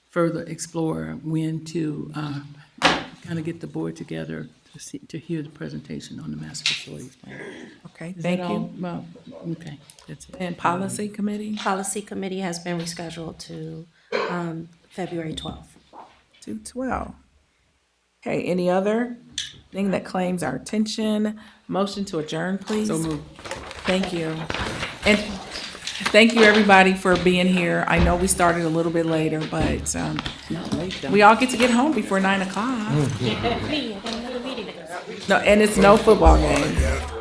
further explore when to kind of get the board together to hear the presentation on the Master Facilities Plan. Okay, Is thank that you. all? Well, okay, that's it. And policy committee? Policy Committee has been rescheduled to February 12th. 2/12. Okay, any other thing that claims our attention? Motion to adjourn, please. So moved. Thank you. And thank you, everybody, for being here. I know we started a little bit later, but we all get to get home before 9 o'clock. Me, I got another meeting. No, and it's no football game.